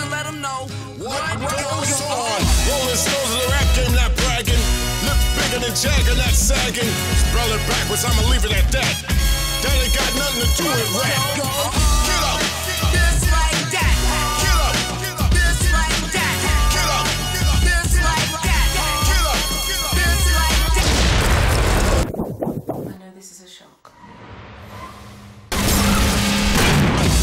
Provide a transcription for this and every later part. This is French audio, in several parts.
to let them know what goes on. Rolling stones in the rap game, not bragging. Lips bigger than Jagger, not sagging. Spell it backwards, I'ma leave it at that. That ain't got nothing to do with rap. Get up. Just like that. Get up. Just like that. Get up. Just like that. Get up. Just like that. I know this is a shock.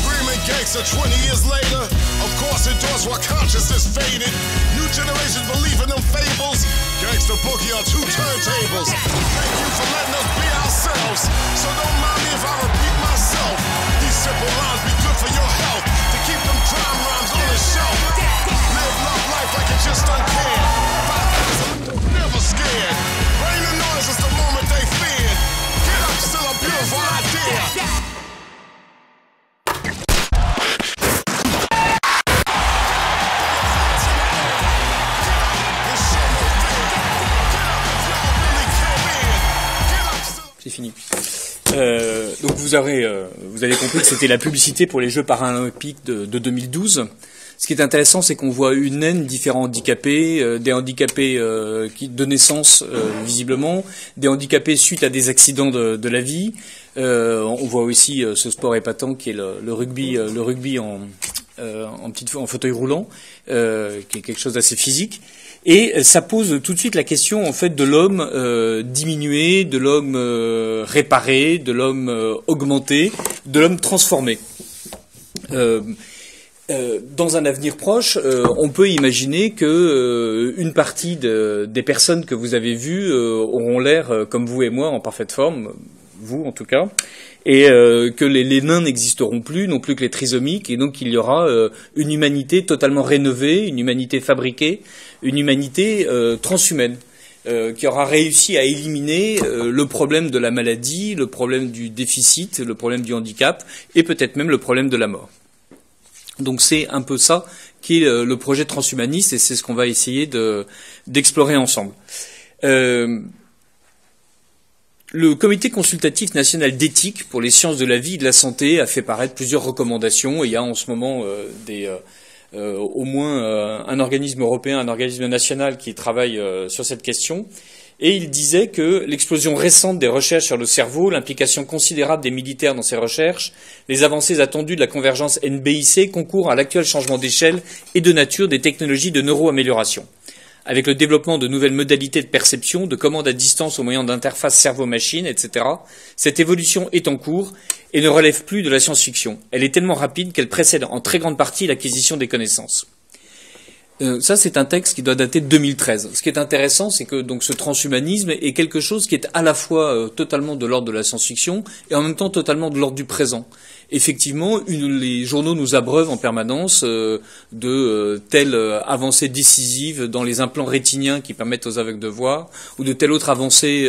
Screaming gangster 20 years later. Of course endorsed while consciousness faded. New generations believe in them fables. Gangsta boogie on 2 turntables. Thank you for letting us be ourselves. So don't mind me if I repeat myself. These simple lines be good for your health. To keep them crime rhymes on the shelf. Live love life like you just don't care. 5,000 never scared. Rain and noise is the moment they feared. Get up, still a beautiful idea. C'est fini. Donc vous avez compris que c'était la publicité pour les Jeux paralympiques de 2012. Ce qui est intéressant, c'est qu'on voit une naine, différents handicapés, des handicapés de naissance visiblement, des handicapés suite à des accidents de la vie. On voit aussi ce sport épatant qui est le rugby en fauteuil roulant, qui est quelque chose d'assez physique. Et ça pose tout de suite la question en fait de l'homme diminué, de l'homme réparé, de l'homme augmenté, de l'homme transformé. Dans un avenir proche, on peut imaginer que une partie des personnes que vous avez vues auront l'air comme vous et moi en parfaite forme, vous en tout cas, et que les nains n'existeront plus, non plus que les trisomiques, et donc il y aura une humanité totalement rénovée, une humanité fabriquée, une humanité transhumaine, qui aura réussi à éliminer le problème de la maladie, le problème du déficit, le problème du handicap, et peut-être même le problème de la mort. Donc c'est un peu ça qui est le projet transhumaniste, et c'est ce qu'on va essayer d'explorer ensemble. Le Comité consultatif national d'éthique pour les sciences de la vie et de la santé a fait paraître plusieurs recommandations, et il y a en ce moment au moins un organisme européen, un organisme national qui travaille sur cette question. Et il disait que l'explosion récente des recherches sur le cerveau, l'implication considérable des militaires dans ces recherches, les avancées attendues de la convergence NBIC concourent à l'actuel changement d'échelle et de nature des technologies de neuroamélioration. Avec le développement de nouvelles modalités de perception, de commande à distance au moyen d'interfaces cerveau-machine, etc., cette évolution est en cours et ne relève plus de la science-fiction. Elle est tellement rapide qu'elle précède en très grande partie l'acquisition des connaissances. Ça, c'est un texte qui doit dater de 2013. Ce qui est intéressant, c'est que donc ce transhumanisme est quelque chose qui est à la fois totalement de l'ordre de la science-fiction et en même temps totalement de l'ordre du présent. Effectivement, les journaux nous abreuvent en permanence de telle avancée décisive dans les implants rétiniens qui permettent aux aveugles de voir, ou de telle autre avancée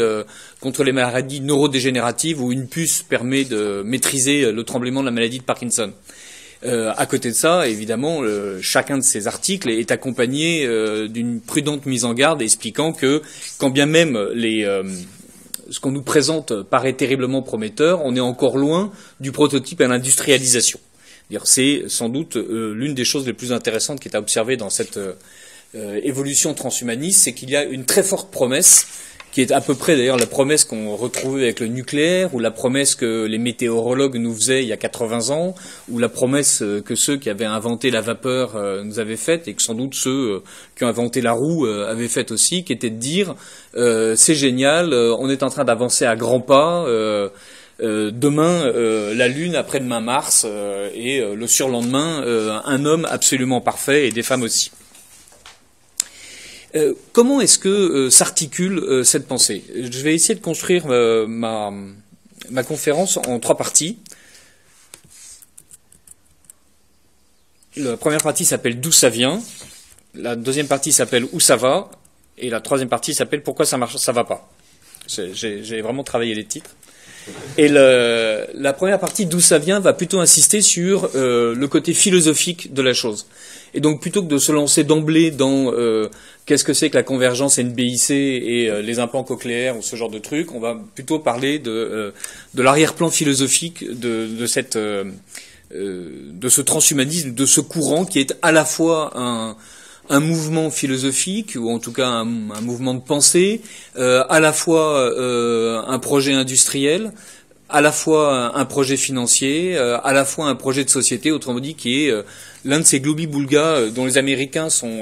contre les maladies neurodégénératives où une puce permet de maîtriser le tremblement de la maladie de Parkinson. À côté de ça, évidemment, chacun de ces articles est accompagné d'une prudente mise en garde expliquant que, quand bien même ce qu'on nous présente paraît terriblement prometteur, on est encore loin du prototype à l'industrialisation. C'est sans doute l'une des choses les plus intéressantes qui est à observer dans cette évolution transhumaniste, c'est qu'il y a une très forte promesse, qui est à peu près d'ailleurs la promesse qu'on retrouvait avec le nucléaire, ou la promesse que les météorologues nous faisaient il y a 80 ans, ou la promesse que ceux qui avaient inventé la vapeur nous avaient faite, et que sans doute ceux qui ont inventé la roue avaient faite aussi, qui était de dire c'est génial, on est en train d'avancer à grands pas, demain la Lune, après-demain Mars, et le surlendemain un homme absolument parfait et des femmes aussi. Comment est-ce que s'articule cette pensée? Je vais essayer de construire ma conférence en 3 parties. La première partie s'appelle D'où ça vient, la deuxième partie s'appelle Où ça va, et la troisième partie s'appelle Pourquoi ça marche, ça va pas. J'ai vraiment travaillé les titres. Et la première partie, D'où ça vient, va plutôt insister sur le côté philosophique de la chose. Et donc plutôt que de se lancer d'emblée dans qu'est-ce que c'est que la convergence NBIC et les implants cochléaires ou ce genre de trucs, on va plutôt parler de l'arrière-plan philosophique de cette ce transhumanisme, de ce courant qui est à la fois un mouvement philosophique, ou en tout cas un mouvement de pensée, à la fois un projet industriel, à la fois un projet financier, à la fois un projet de société, autrement dit, qui est l'un de ces globi-boulgas dont les Américains sont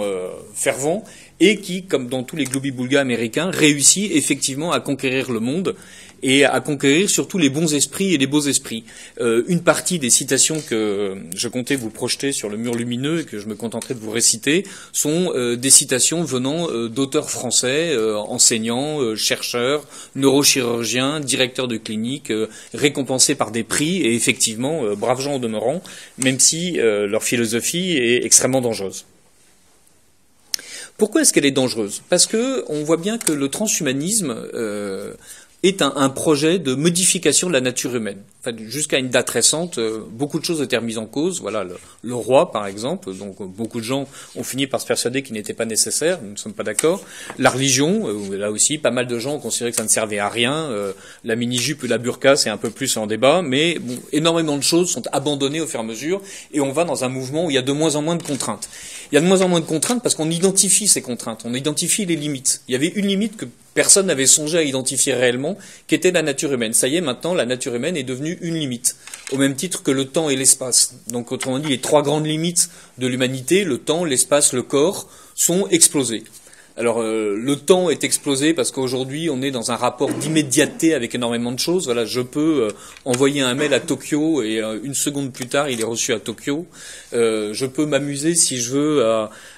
fervents, et qui, comme dans tous les globi-boulgas américains, réussit effectivement à conquérir le monde, et à conquérir surtout les bons esprits et les beaux esprits. Une partie des citations que je comptais vous projeter sur le mur lumineux et que je me contenterai de vous réciter sont des citations venant d'auteurs français, enseignants, chercheurs, neurochirurgiens, directeurs de cliniques, récompensés par des prix et effectivement braves gens au demeurant, même si leur philosophie est extrêmement dangereuse. Pourquoi est-ce qu'elle est dangereuse? Parce que on voit bien que le transhumanisme est un projet de modification de la nature humaine. Enfin, jusqu'à une date récente, beaucoup de choses étaient remises en cause. Voilà, le roi, par exemple. Donc, beaucoup de gens ont fini par se persuader qu'il n'était pas nécessaire. Nous ne sommes pas d'accord. La religion, là aussi, pas mal de gens ont considéré que ça ne servait à rien. La mini-jupe et la burqa, c'est un peu plus en débat. Mais bon, énormément de choses sont abandonnées au fur et à mesure. Et on va dans un mouvement où il y a de moins en moins de contraintes. Il y a de moins en moins de contraintes parce qu'on identifie ces contraintes. On identifie les limites. Il y avait une limite que personne n'avait songé à identifier réellement, qui était la nature humaine. Ça y est, maintenant, la nature humaine est devenue une limite, au même titre que le temps et l'espace. Donc, autrement dit, les trois grandes limites de l'humanité, le temps, l'espace, le corps, sont explosées. Alors, le temps est explosé parce qu'aujourd'hui, on est dans un rapport d'immédiateté avec énormément de choses. Voilà, je peux envoyer un mail à Tokyo et une seconde plus tard, il est reçu à Tokyo. Je peux m'amuser, si je veux,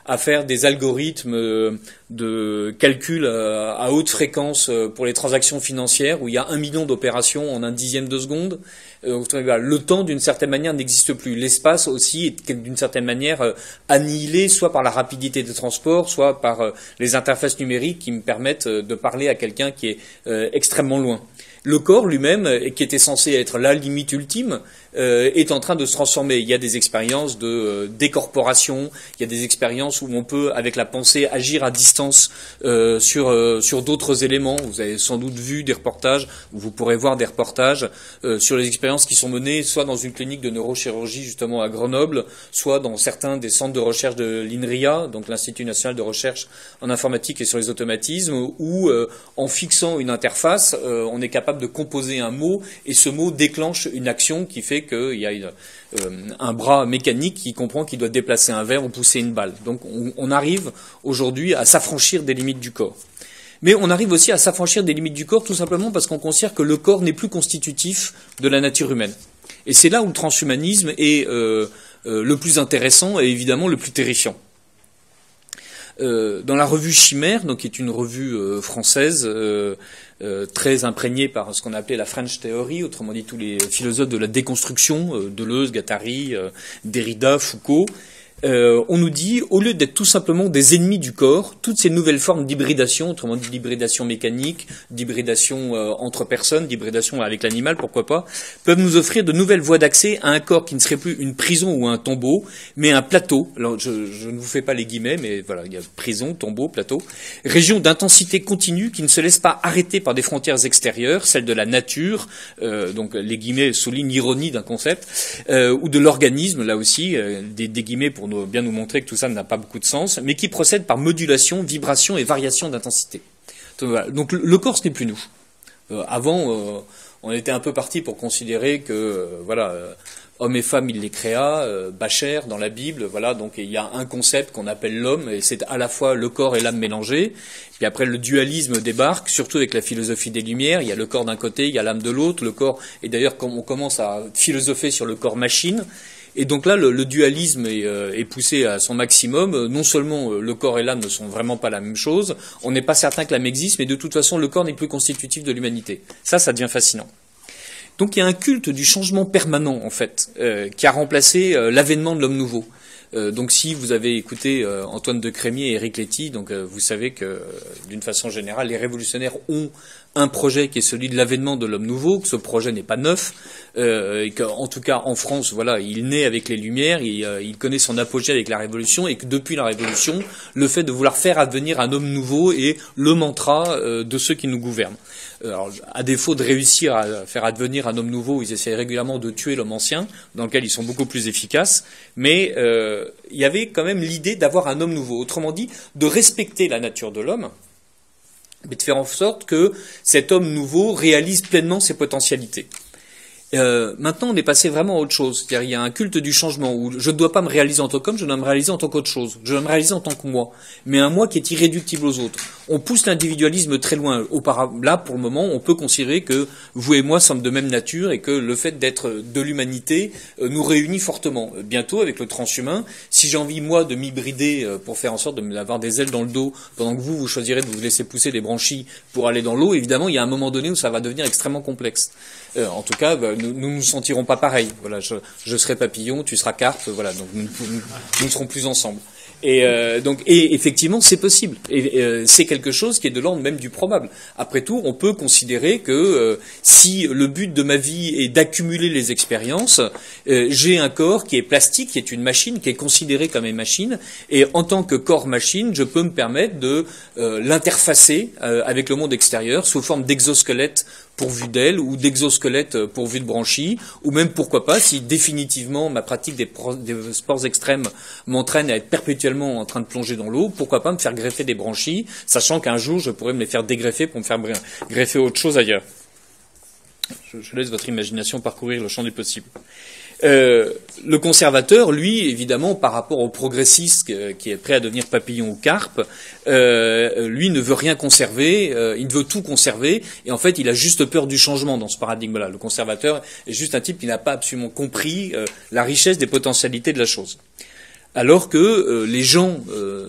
à faire des algorithmes de calcul à haute fréquence pour les transactions financières où il y a 1 million d'opérations en 1/10 de seconde. Le temps, d'une certaine manière, n'existe plus. L'espace aussi est, d'une certaine manière, annihilé, soit par la rapidité des transports, soit par les interfaces numériques qui me permettent de parler à quelqu'un qui est extrêmement loin. Le corps lui-même, qui était censé être la limite ultime, est en train de se transformer. Il y a des expériences de décorporation, il y a des expériences où on peut, avec la pensée, agir à distance sur d'autres éléments. Vous avez sans doute vu des reportages, ou vous pourrez voir des reportages sur les expériences qui sont menées soit dans une clinique de neurochirurgie justement à Grenoble, soit dans certains des centres de recherche de l'INRIA, donc l'Institut national de recherche en informatique et sur les automatismes, où en fixant une interface, on est capable de composer un mot, et ce mot déclenche une action qui fait qu'il y a un bras mécanique qui comprend qu'il doit déplacer un verre ou pousser une balle. Donc on arrive aujourd'hui à s'affranchir des limites du corps. Mais on arrive aussi à s'affranchir des limites du corps tout simplement parce qu'on considère que le corps n'est plus constitutif de la nature humaine. Et c'est là où le transhumanisme est le plus intéressant et évidemment le plus terrifiant. Dans la revue Chimère, donc qui est une revue française très imprégnée par ce qu'on appelait la French Theory, autrement dit tous les philosophes de la déconstruction, Deleuze, Guattari, Derrida, Foucault, on nous dit, au lieu d'être tout simplement des ennemis du corps, toutes ces nouvelles formes d'hybridation, autrement dit d'hybridation mécanique, d'hybridation entre personnes, d'hybridation avec l'animal, pourquoi pas, peuvent nous offrir de nouvelles voies d'accès à un corps qui ne serait plus une prison ou un tombeau, mais un plateau. Alors, je ne vous fais pas les guillemets, mais voilà, il y a prison, tombeau, plateau. Région d'intensité continue qui ne se laisse pas arrêter par des frontières extérieures, celles de la nature, donc les guillemets soulignent l'ironie d'un concept, ou de l'organisme, là aussi, des guillemets pour bien nous montrer que tout ça n'a pas beaucoup de sens, mais qui procède par modulation, vibration et variation d'intensité. Donc le corps, ce n'est plus nous. Avant, on était un peu parti pour considérer que, hommes et femmes, il les créa, Bacher dans la Bible, voilà, donc il y a un concept qu'on appelle l'homme, et c'est à la fois le corps et l'âme mélangés. Puis après, le dualisme débarque, surtout avec la philosophie des Lumières. Il y a le corps d'un côté, il y a l'âme de l'autre. Le corps, et d'ailleurs, quand on commence à philosopher sur le corps-machine, et donc là, le dualisme est poussé à son maximum. Non seulement le corps et l'âme ne sont vraiment pas la même chose, on n'est pas certain que l'âme existe, mais de toute façon, le corps n'est plus constitutif de l'humanité. Ça devient fascinant. Donc il y a un culte du changement permanent, en fait, qui a remplacé l'avènement de l'homme nouveau. Donc si vous avez écouté Antoine de Crémier et Éric Letty, donc vous savez que d'une façon générale, les révolutionnaires ont un projet qui est celui de l'avènement de l'homme nouveau, que ce projet n'est pas neuf, et qu'en tout cas en France, voilà, il naît avec les Lumières, il connaît son apogée avec la Révolution, et que depuis la Révolution, le fait de vouloir faire advenir un homme nouveau est le mantra de ceux qui nous gouvernent. Alors, à défaut de réussir à faire advenir un homme nouveau, ils essaient régulièrement de tuer l'homme ancien, dans lequel ils sont beaucoup plus efficaces, mais il y avait quand même l'idée d'avoir un homme nouveau, autrement dit, de respecter la nature de l'homme, mais de faire en sorte que cet homme nouveau réalise pleinement ses potentialités. Maintenant, on est passé vraiment à autre chose. C'est-à-dire, il y a un culte du changement où je ne dois pas me réaliser en tant qu'homme, je dois me réaliser en tant qu'autre chose. Je dois me réaliser en tant que moi. Mais un moi qui est irréductible aux autres. On pousse l'individualisme très loin. Là, pour le moment, on peut considérer que vous et moi sommes de même nature et que le fait d'être de l'humanité nous réunit fortement. Bientôt, avec le transhumain, si j'ai envie, moi, de m'hybrider pour faire en sorte d'avoir des ailes dans le dos, pendant que vous choisirez de vous laisser pousser des branchies pour aller dans l'eau, évidemment, il y a un moment donné où ça va devenir extrêmement complexe. En tout cas, nous nous sentirons pas pareil. Voilà, je serai papillon, tu seras carpe, voilà, donc nous ne serons plus ensemble. Et effectivement, c'est possible. Et c'est quelque chose qui est de l'ordre même du probable. Après tout, on peut considérer que si le but de ma vie est d'accumuler les expériences, j'ai un corps qui est plastique, qui est une machine, qui est considérée comme une machine, et en tant que corps-machine, je peux me permettre de l'interfacer avec le monde extérieur sous forme d'exosquelette pourvu d'ailes ou d'exosquelette pourvu de branchies, ou même pourquoi pas, si définitivement ma pratique des sports extrêmes m'entraîne à être perpétuellement en train de plonger dans l'eau, pourquoi pas me faire greffer des branchies, sachant qu'un jour je pourrais me les faire dégreffer pour me faire greffer autre chose ailleurs. Je laisse votre imagination parcourir le champ du possible. Le conservateur, lui, évidemment, par rapport au progressiste qui est prêt à devenir papillon ou carpe, lui ne veut rien conserver, il veut tout conserver, et en fait, il a juste peur du changement dans ce paradigme-là. Le conservateur est juste un type qui n'a pas absolument compris la richesse des potentialités de la chose. Alors que les gens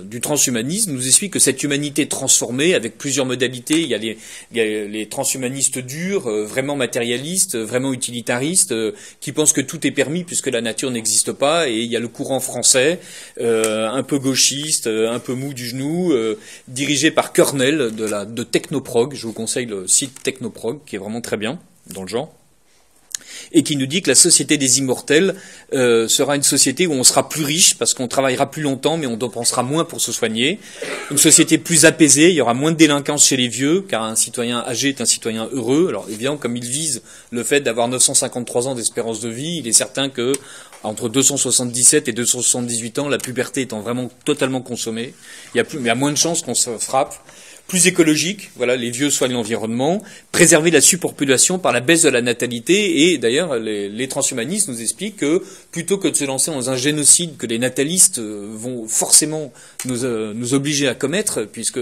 du transhumanisme nous expliquent que cette humanité transformée, avec plusieurs modalités, il y a les transhumanistes durs, vraiment matérialistes, vraiment utilitaristes, qui pensent que tout est permis puisque la nature n'existe pas, et il y a le courant français, un peu gauchiste, un peu mou du genou, dirigé par Kernel de Technoprog. Je vous conseille le site Technoprog, qui est vraiment très bien dans le genre, et qui nous dit que la société des immortels sera une société où on sera plus riche parce qu'on travaillera plus longtemps mais on dépensera moins pour se soigner, une société plus apaisée, il y aura moins de délinquance chez les vieux car un citoyen âgé est un citoyen heureux. Alors évidemment, comme il vise le fait d'avoir 953 ans d'espérance de vie, il est certain que entre 277 et 278 ans, la puberté étant vraiment totalement consommée, il y a moins de chances qu'on se frappe. Plus écologique, voilà, les vieux soignent l'environnement, préserver la surpopulation par la baisse de la natalité, et d'ailleurs les transhumanistes nous expliquent que plutôt que de se lancer dans un génocide que les natalistes vont forcément nous obliger à commettre, puisque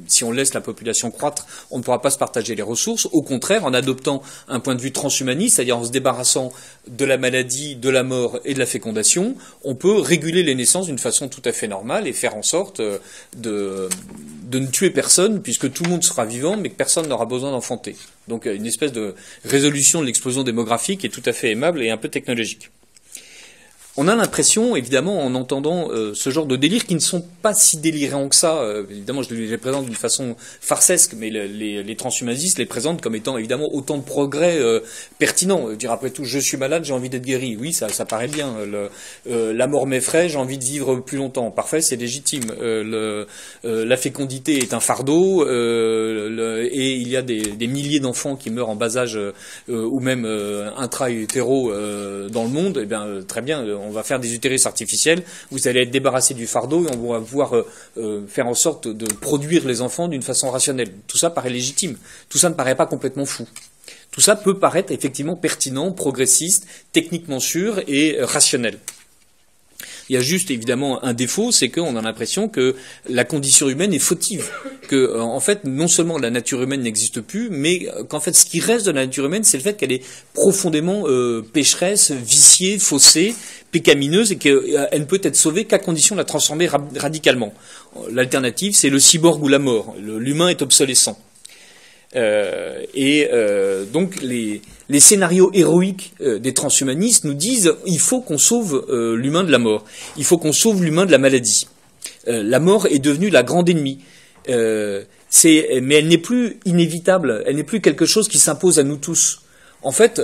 si on laisse la population croître, on ne pourra pas se partager les ressources, au contraire, en adoptant un point de vue transhumaniste, c'est-à-dire en se débarrassant de la maladie, de la mort et de la fécondation, on peut réguler les naissances d'une façon tout à fait normale et faire en sorte de ne tuer personne, puisque tout le monde sera vivant, mais que personne n'aura besoin d'enfanter. Donc une espèce de résolution de l'explosion démographique qui est tout à fait aimable et un peu technologique. On a l'impression, évidemment, en entendant ce genre de délires qui ne sont pas si délirants que ça, évidemment je les présente d'une façon farcesque, mais les transhumanistes les présentent comme étant évidemment autant de progrès pertinents. Dire après tout, je suis malade, j'ai envie d'être guéri, oui, ça paraît bien. La mort m'effraie, j'ai envie de vivre plus longtemps, parfait, c'est légitime. La fécondité est un fardeau, et il y a des milliers d'enfants qui meurent en bas âge ou même intra-hétéro dans le monde, eh bien très bien, on va faire des utérus artificiels, vous allez être débarrassé du fardeau et on va pouvoir faire en sorte de produire les enfants d'une façon rationnelle. Tout ça paraît légitime, tout ça ne paraît pas complètement fou. Tout ça peut paraître effectivement pertinent, progressiste, techniquement sûr et rationnel. Il y a juste évidemment un défaut, c'est qu'on a l'impression que la condition humaine est fautive, que en fait non seulement la nature humaine n'existe plus, mais qu'en fait ce qui reste de la nature humaine, c'est le fait qu'elle est profondément pécheresse, viciée, faussée, pécamineuse, et qu'elle ne peut être sauvée qu'à condition de la transformer radicalement. L'alternative, c'est le cyborg ou la mort. L'humain est obsolescent. Donc les scénarios héroïques des transhumanistes nous disent il faut qu'on sauve l'humain de la mort, il faut qu'on sauve l'humain de la maladie. La mort est devenue la grande ennemie. mais elle n'est plus inévitable, elle n'est plus quelque chose qui s'impose à nous tous. En fait,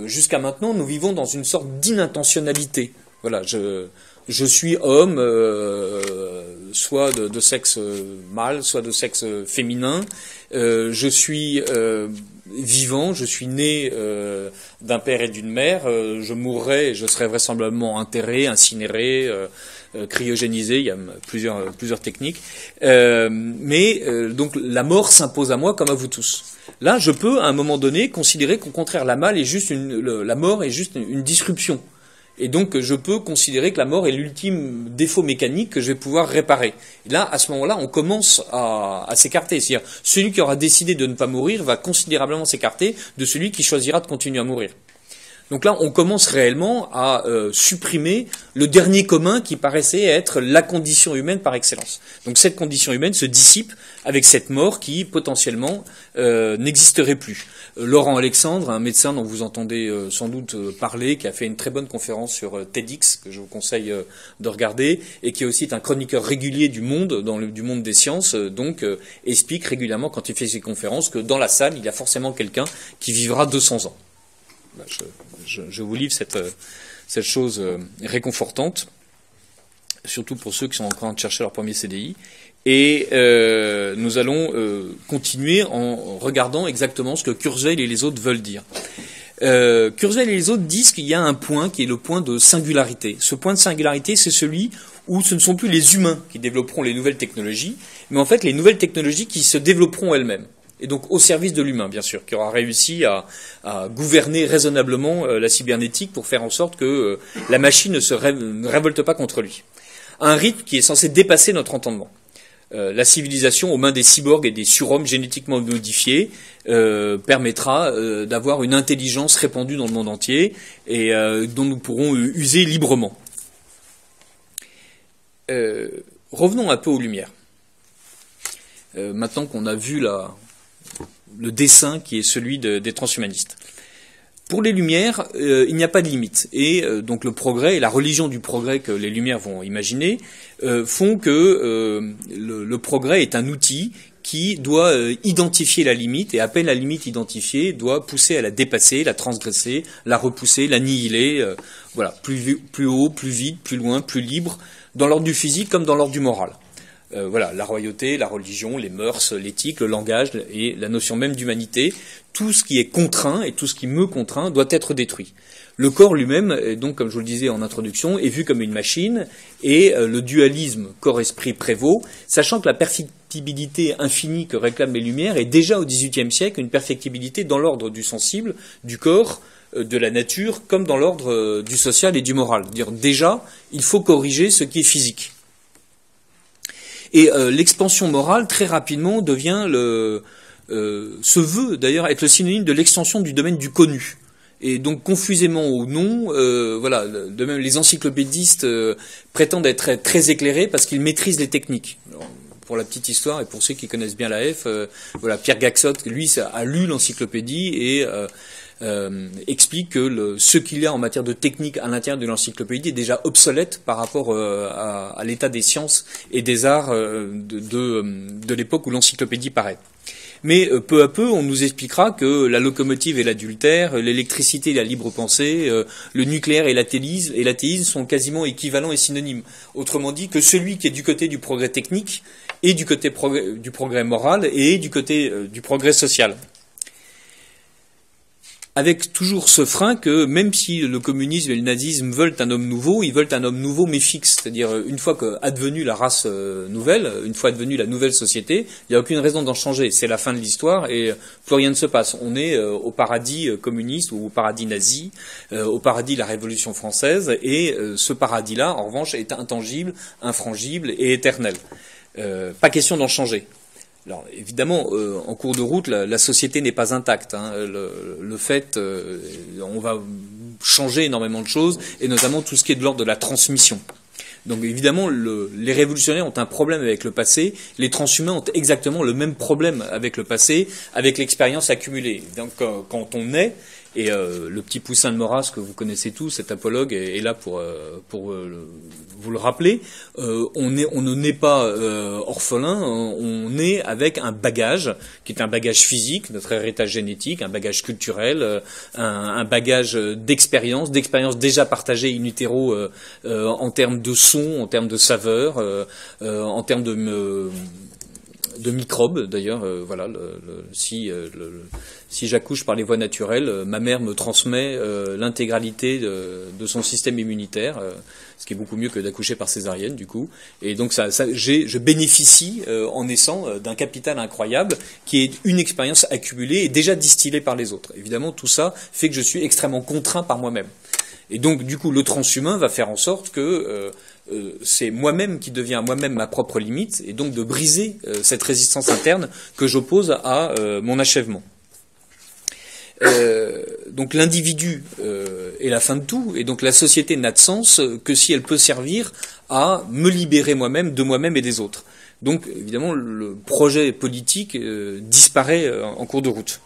jusqu'à maintenant, nous vivons dans une sorte d'inintentionnalité. Voilà, je suis homme, soit de sexe mâle, soit de sexe féminin. Je suis vivant, je suis né d'un père et d'une mère. Je mourrai, je serai vraisemblablement enterré, incinéré, cryogénisé. Il y a plusieurs techniques. Donc la mort s'impose à moi comme à vous tous. Là, je peux, à un moment donné, considérer qu'au contraire, la mort est juste une disruption. Et donc, je peux considérer que la mort est l'ultime défaut mécanique que je vais pouvoir réparer. Et là, à ce moment-là, on commence à s'écarter. C'est-à-dire, celui qui aura décidé de ne pas mourir va considérablement s'écarter de celui qui choisira de continuer à mourir. Donc là, on commence réellement à supprimer le dernier commun qui paraissait être la condition humaine par excellence. Donc cette condition humaine se dissipe avec cette mort qui, potentiellement, n'existerait plus. Laurent Alexandre, un médecin dont vous entendez sans doute parler, qui a fait une très bonne conférence sur TEDx, que je vous conseille de regarder, et qui est aussi un chroniqueur régulier du Monde, du monde des sciences, explique régulièrement, quand il fait ses conférences, que dans la salle, il y a forcément quelqu'un qui vivra 200 ans. Je vous livre cette chose réconfortante, surtout pour ceux qui sont en train de chercher leur premier CDI. Et nous allons continuer en regardant exactement ce que Kurzweil et les autres veulent dire. Kurzweil et les autres disent qu'il y a un point qui est le point de singularité. Ce point de singularité, c'est celui où ce ne sont plus les humains qui développeront les nouvelles technologies, mais en fait les nouvelles technologies qui se développeront elles-mêmes. Et donc au service de l'humain, bien sûr, qui aura réussi à gouverner raisonnablement la cybernétique pour faire en sorte que la machine ne révolte pas contre lui. À un rythme qui est censé dépasser notre entendement. La civilisation aux mains des cyborgs et des surhommes génétiquement modifiés permettra d'avoir une intelligence répandue dans le monde entier et dont nous pourrons user librement. Revenons un peu aux Lumières. Maintenant qu'on a vu le dessin qui est celui des transhumanistes. Pour les Lumières, il n'y a pas de limite. Et donc le progrès et la religion du progrès que les Lumières vont imaginer font que le progrès est un outil qui doit identifier la limite, et à peine la limite identifiée, doit pousser à la dépasser, la transgresser, la repousser, l'annihiler, plus haut, plus vite, plus loin, plus libre, dans l'ordre du physique comme dans l'ordre du moral. La royauté, la religion, les mœurs, l'éthique, le langage et la notion même d'humanité, tout ce qui est contraint et tout ce qui me contraint doit être détruit. Le corps lui-même, donc comme je vous le disais en introduction, est vu comme une machine et le dualisme corps-esprit prévaut, sachant que la perfectibilité infinie que réclament les Lumières est déjà au XVIIIe siècle une perfectibilité dans l'ordre du sensible, du corps, de la nature, comme dans l'ordre du social et du moral. C'est-à-dire déjà, il faut corriger ce qui est physique. Et l'expansion morale, très rapidement, devient se veut d'ailleurs être le synonyme de l'extension du domaine du connu. Et donc confusément au nom, de même les encyclopédistes prétendent être très éclairés parce qu'ils maîtrisent les techniques. Alors, pour la petite histoire et pour ceux qui connaissent bien la F, Pierre Gaxot, lui, a lu l'encyclopédie et explique que ce qu'il y a en matière de technique à l'intérieur de l'encyclopédie est déjà obsolète par rapport à l'état des sciences et des arts de l'époque où l'encyclopédie paraît. Mais peu à peu, on nous expliquera que la locomotive et l'adultère, l'électricité et la libre pensée, le nucléaire et l'athéisme sont quasiment équivalents et synonymes. Autrement dit, que celui qui est du côté du progrès technique est du côté du progrès moral et du côté du progrès social. Avec toujours ce frein que même si le communisme et le nazisme veulent un homme nouveau, ils veulent un homme nouveau mais fixe. C'est-à-dire une fois qu'advenue la race nouvelle, une fois advenue la nouvelle société, il n'y a aucune raison d'en changer. C'est la fin de l'histoire et plus rien ne se passe. On est au paradis communiste ou au paradis nazi, au paradis de la Révolution française et ce paradis-là, en revanche, est intangible, infrangible et éternel. Pas question d'en changer. Alors évidemment, en cours de route, la société n'est pas intacte. Le fait, on va changer énormément de choses, et notamment tout ce qui est de l'ordre de la transmission. Donc évidemment, les révolutionnaires ont un problème avec le passé, les transhumains ont exactement le même problème avec le passé, avec l'expérience accumulée. Donc quand on naît, Et le petit Poussin de Moras que vous connaissez tous, cet apologue, est là pour vous le rappeler. On ne naît pas orphelin, on naît avec un bagage qui est un bagage physique, notre héritage génétique, un bagage culturel, un bagage d'expérience déjà partagée in utero en termes de son, en termes de saveur, en termes de microbes. D'ailleurs, voilà, si j'accouche par les voies naturelles, ma mère me transmet l'intégralité de son système immunitaire, ce qui est beaucoup mieux que d'accoucher par césarienne, du coup. Et donc, je bénéficie, en naissant, d'un capital incroyable, qui est une expérience accumulée et déjà distillée par les autres. Évidemment, tout ça fait que je suis extrêmement contraint par moi-même. Et donc, du coup, le transhumain va faire en sorte que c'est moi-même qui deviens moi-même ma propre limite, et donc de briser cette résistance interne que j'oppose à mon achèvement. Donc l'individu est la fin de tout, et donc la société n'a de sens que si elle peut servir à me libérer moi-même, de moi-même et des autres. Donc évidemment, le projet politique disparaît en cours de route.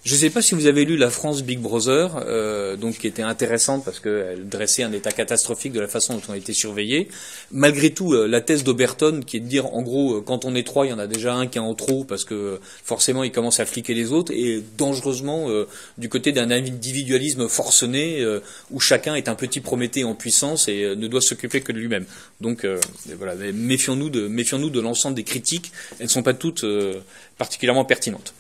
Je ne sais pas si vous avez lu La France Big Brother, donc qui était intéressante parce qu'elle dressait un état catastrophique de la façon dont on a été surveillé. Malgré tout, la thèse d'Oberton, qui est de dire, en gros, quand on est trois, il y en a déjà un qui est en trop parce que forcément il commence à fliquer les autres, et dangereusement du côté d'un individualisme forcené où chacun est un petit Prométhée en puissance et ne doit s'occuper que de lui-même. Donc voilà, méfions-nous de l'ensemble des critiques. Elles ne sont pas toutes particulièrement pertinentes.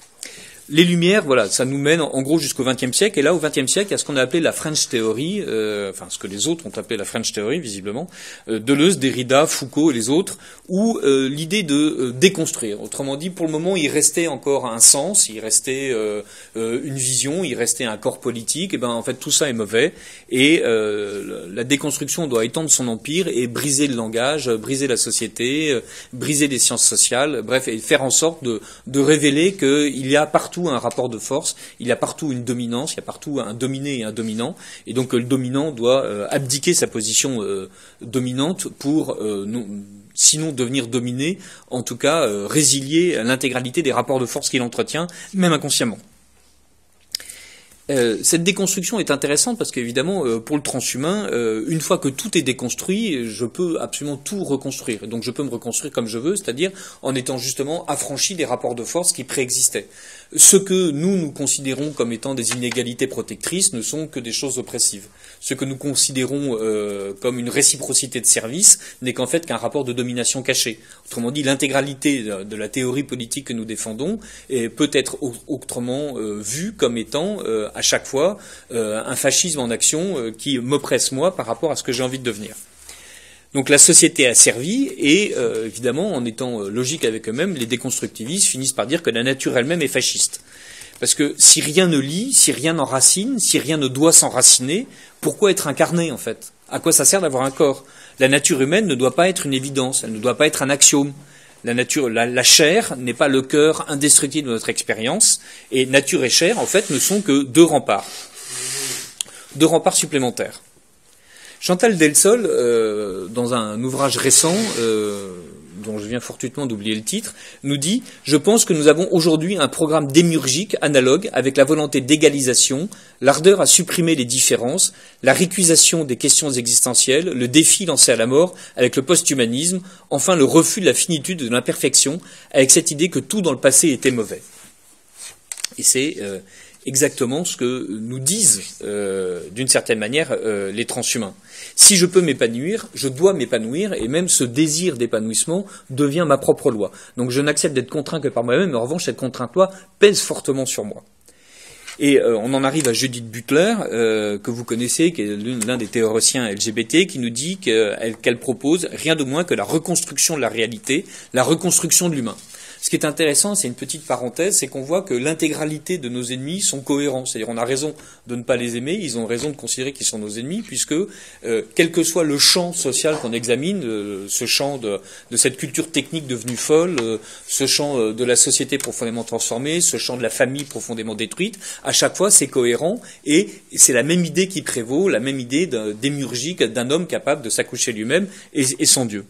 Les Lumières, voilà, ça nous mène en gros jusqu'au XXe siècle. Et là, au XXe siècle, il y a ce qu'on a appelé la French Theory, enfin ce que les autres ont appelé la French Theory, visiblement, Deleuze, Derrida, Foucault et les autres, où l'idée de déconstruire. Autrement dit, pour le moment, il restait encore un sens, il restait une vision, il restait un corps politique. Et ben, en fait, tout ça est mauvais. Et la déconstruction doit étendre son empire et briser le langage, briser la société, briser les sciences sociales, bref, et faire en sorte de révéler qu'il y a partout un rapport de force, il y a partout une dominance, il y a partout un dominé et un dominant, et donc le dominant doit abdiquer sa position dominante pour, sinon devenir dominé, en tout cas résilier l'intégralité des rapports de force qu'il entretient, même inconsciemment. Cette déconstruction est intéressante parce qu'évidemment, pour le transhumain, une fois que tout est déconstruit, je peux absolument tout reconstruire. Donc je peux me reconstruire comme je veux, c'est-à-dire en étant justement affranchi des rapports de force qui préexistaient. Ce que nous considérons comme étant des inégalités protectrices ne sont que des choses oppressives. Ce que nous considérons comme une réciprocité de service n'est qu'en fait qu'un rapport de domination caché. Autrement dit, l'intégralité de la théorie politique que nous défendons peut être autrement vue comme étant à chaque fois un fascisme en action qui m'oppresse moi par rapport à ce que j'ai envie de devenir. Donc la société a servi, et évidemment, en étant logique avec eux-mêmes, les déconstructivistes finissent par dire que la nature elle-même est fasciste. Parce que si rien ne lie, si rien n'enracine, si rien ne doit s'enraciner, pourquoi être incarné en fait? À quoi ça sert d'avoir un corps? La nature humaine ne doit pas être une évidence, elle ne doit pas être un axiome. La chair n'est pas le cœur indestructible de notre expérience, et nature et chair, en fait, ne sont que deux remparts supplémentaires. Chantal Delsol, dans un ouvrage récent, dont je viens fortuitement d'oublier le titre, nous dit « Je pense que nous avons aujourd'hui un programme démiurgique analogue avec la volonté d'égalisation, l'ardeur à supprimer les différences, la récusation des questions existentielles, le défi lancé à la mort avec le post-humanisme, enfin le refus de la finitude de l'imperfection, avec cette idée que tout dans le passé était mauvais. » Et c'est exactement ce que nous disent, d'une certaine manière, les transhumains. Si je peux m'épanouir, je dois m'épanouir, et même ce désir d'épanouissement devient ma propre loi. Donc je n'accepte d'être contraint que par moi-même, mais en revanche, cette contrainte-loi pèse fortement sur moi. Et on en arrive à Judith Butler, que vous connaissez, qui est l'un des théoriciens LGBT, qui nous dit qu'elle propose rien de moins que la reconstruction de la réalité, la reconstruction de l'humain. Ce qui est intéressant, c'est une petite parenthèse, c'est qu'on voit que l'intégralité de nos ennemis sont cohérents. C'est-à-dire on a raison de ne pas les aimer, ils ont raison de considérer qu'ils sont nos ennemis, puisque quel que soit le champ social qu'on examine, ce champ de cette culture technique devenue folle, ce champ de la société profondément transformée, ce champ de la famille profondément détruite, à chaque fois c'est cohérent, et c'est la même idée qui prévaut, la même idée démiurgique d'un homme capable de s'accoucher lui-même et son Dieu.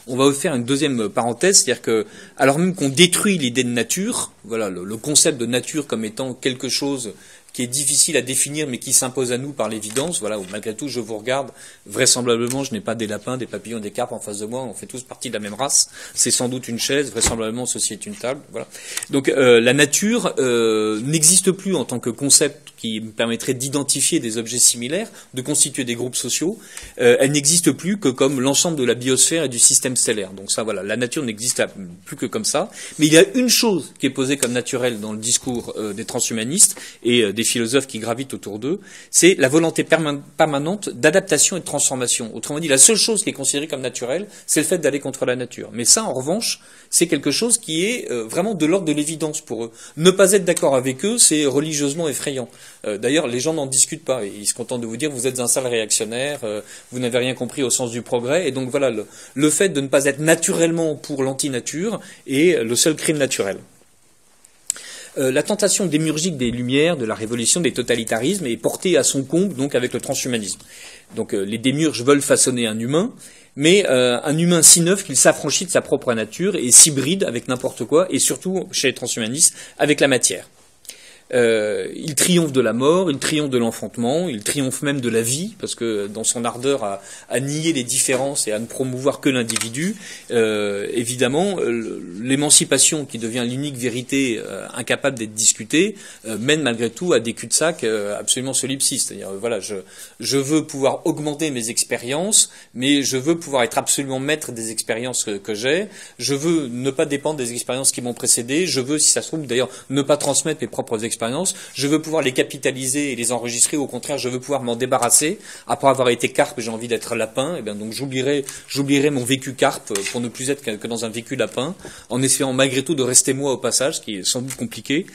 On va faire une deuxième parenthèse, c'est-à-dire que, alors même qu'on détruit l'idée de nature, voilà, le concept de nature comme étant quelque chose qui est difficile à définir, mais qui s'impose à nous par l'évidence, voilà, où malgré tout, je vous regarde, vraisemblablement, je n'ai pas des lapins, des papillons, des carpes en face de moi, on fait tous partie de la même race, c'est sans doute une chaise, vraisemblablement, ceci est une table, voilà. Donc, la nature n'existe plus en tant que concept qui me permettrait d'identifier des objets similaires, de constituer des groupes sociaux, elle n'existe plus que comme l'ensemble de la biosphère et du système stellaire. Donc ça, voilà, la nature n'existe plus que comme ça. Mais il y a une chose qui est posée comme naturelle dans le discours des transhumanistes et des philosophes qui gravitent autour d'eux, c'est la volonté permanente d'adaptation et de transformation. Autrement dit, la seule chose qui est considérée comme naturelle, c'est le fait d'aller contre la nature. Mais ça, en revanche, c'est quelque chose qui est vraiment de l'ordre de l'évidence pour eux. Ne pas être d'accord avec eux, c'est religieusement effrayant. D'ailleurs, les gens n'en discutent pas. Ils se contentent de vous dire vous êtes un sale réactionnaire, vous n'avez rien compris au sens du progrès. Et donc voilà, le fait de ne pas être naturellement pour l'anti-nature est le seul crime naturel. La tentation démiurgique des Lumières, de la révolution, des totalitarismes est portée à son comble donc avec le transhumanisme. Donc les démiurges veulent façonner un humain, mais un humain si neuf qu'il s'affranchit de sa propre nature et s'hybride avec n'importe quoi, et surtout chez les transhumanistes avec la matière. Il triomphe de la mort, il triomphe de l'enfantement, il triomphe même de la vie, parce que dans son ardeur à nier les différences et à ne promouvoir que l'individu, évidemment, l'émancipation qui devient l'unique vérité incapable d'être discutée, mène malgré tout à des cul-de-sac absolument solipsistes. C'est-à-dire, voilà, je veux pouvoir augmenter mes expériences, mais je veux pouvoir être absolument maître des expériences que j'ai, je veux ne pas dépendre des expériences qui m'ont précédé, je veux, si ça se trouve, d'ailleurs, ne pas transmettre mes propres expériences, je veux pouvoir les capitaliser et les enregistrer, au contraire, je veux pouvoir m'en débarrasser. Après avoir été carpe, j'ai envie d'être lapin, et bien donc j'oublierai mon vécu carpe pour ne plus être que dans un vécu lapin, en essayant malgré tout de rester moi au passage, ce qui est sans doute compliqué.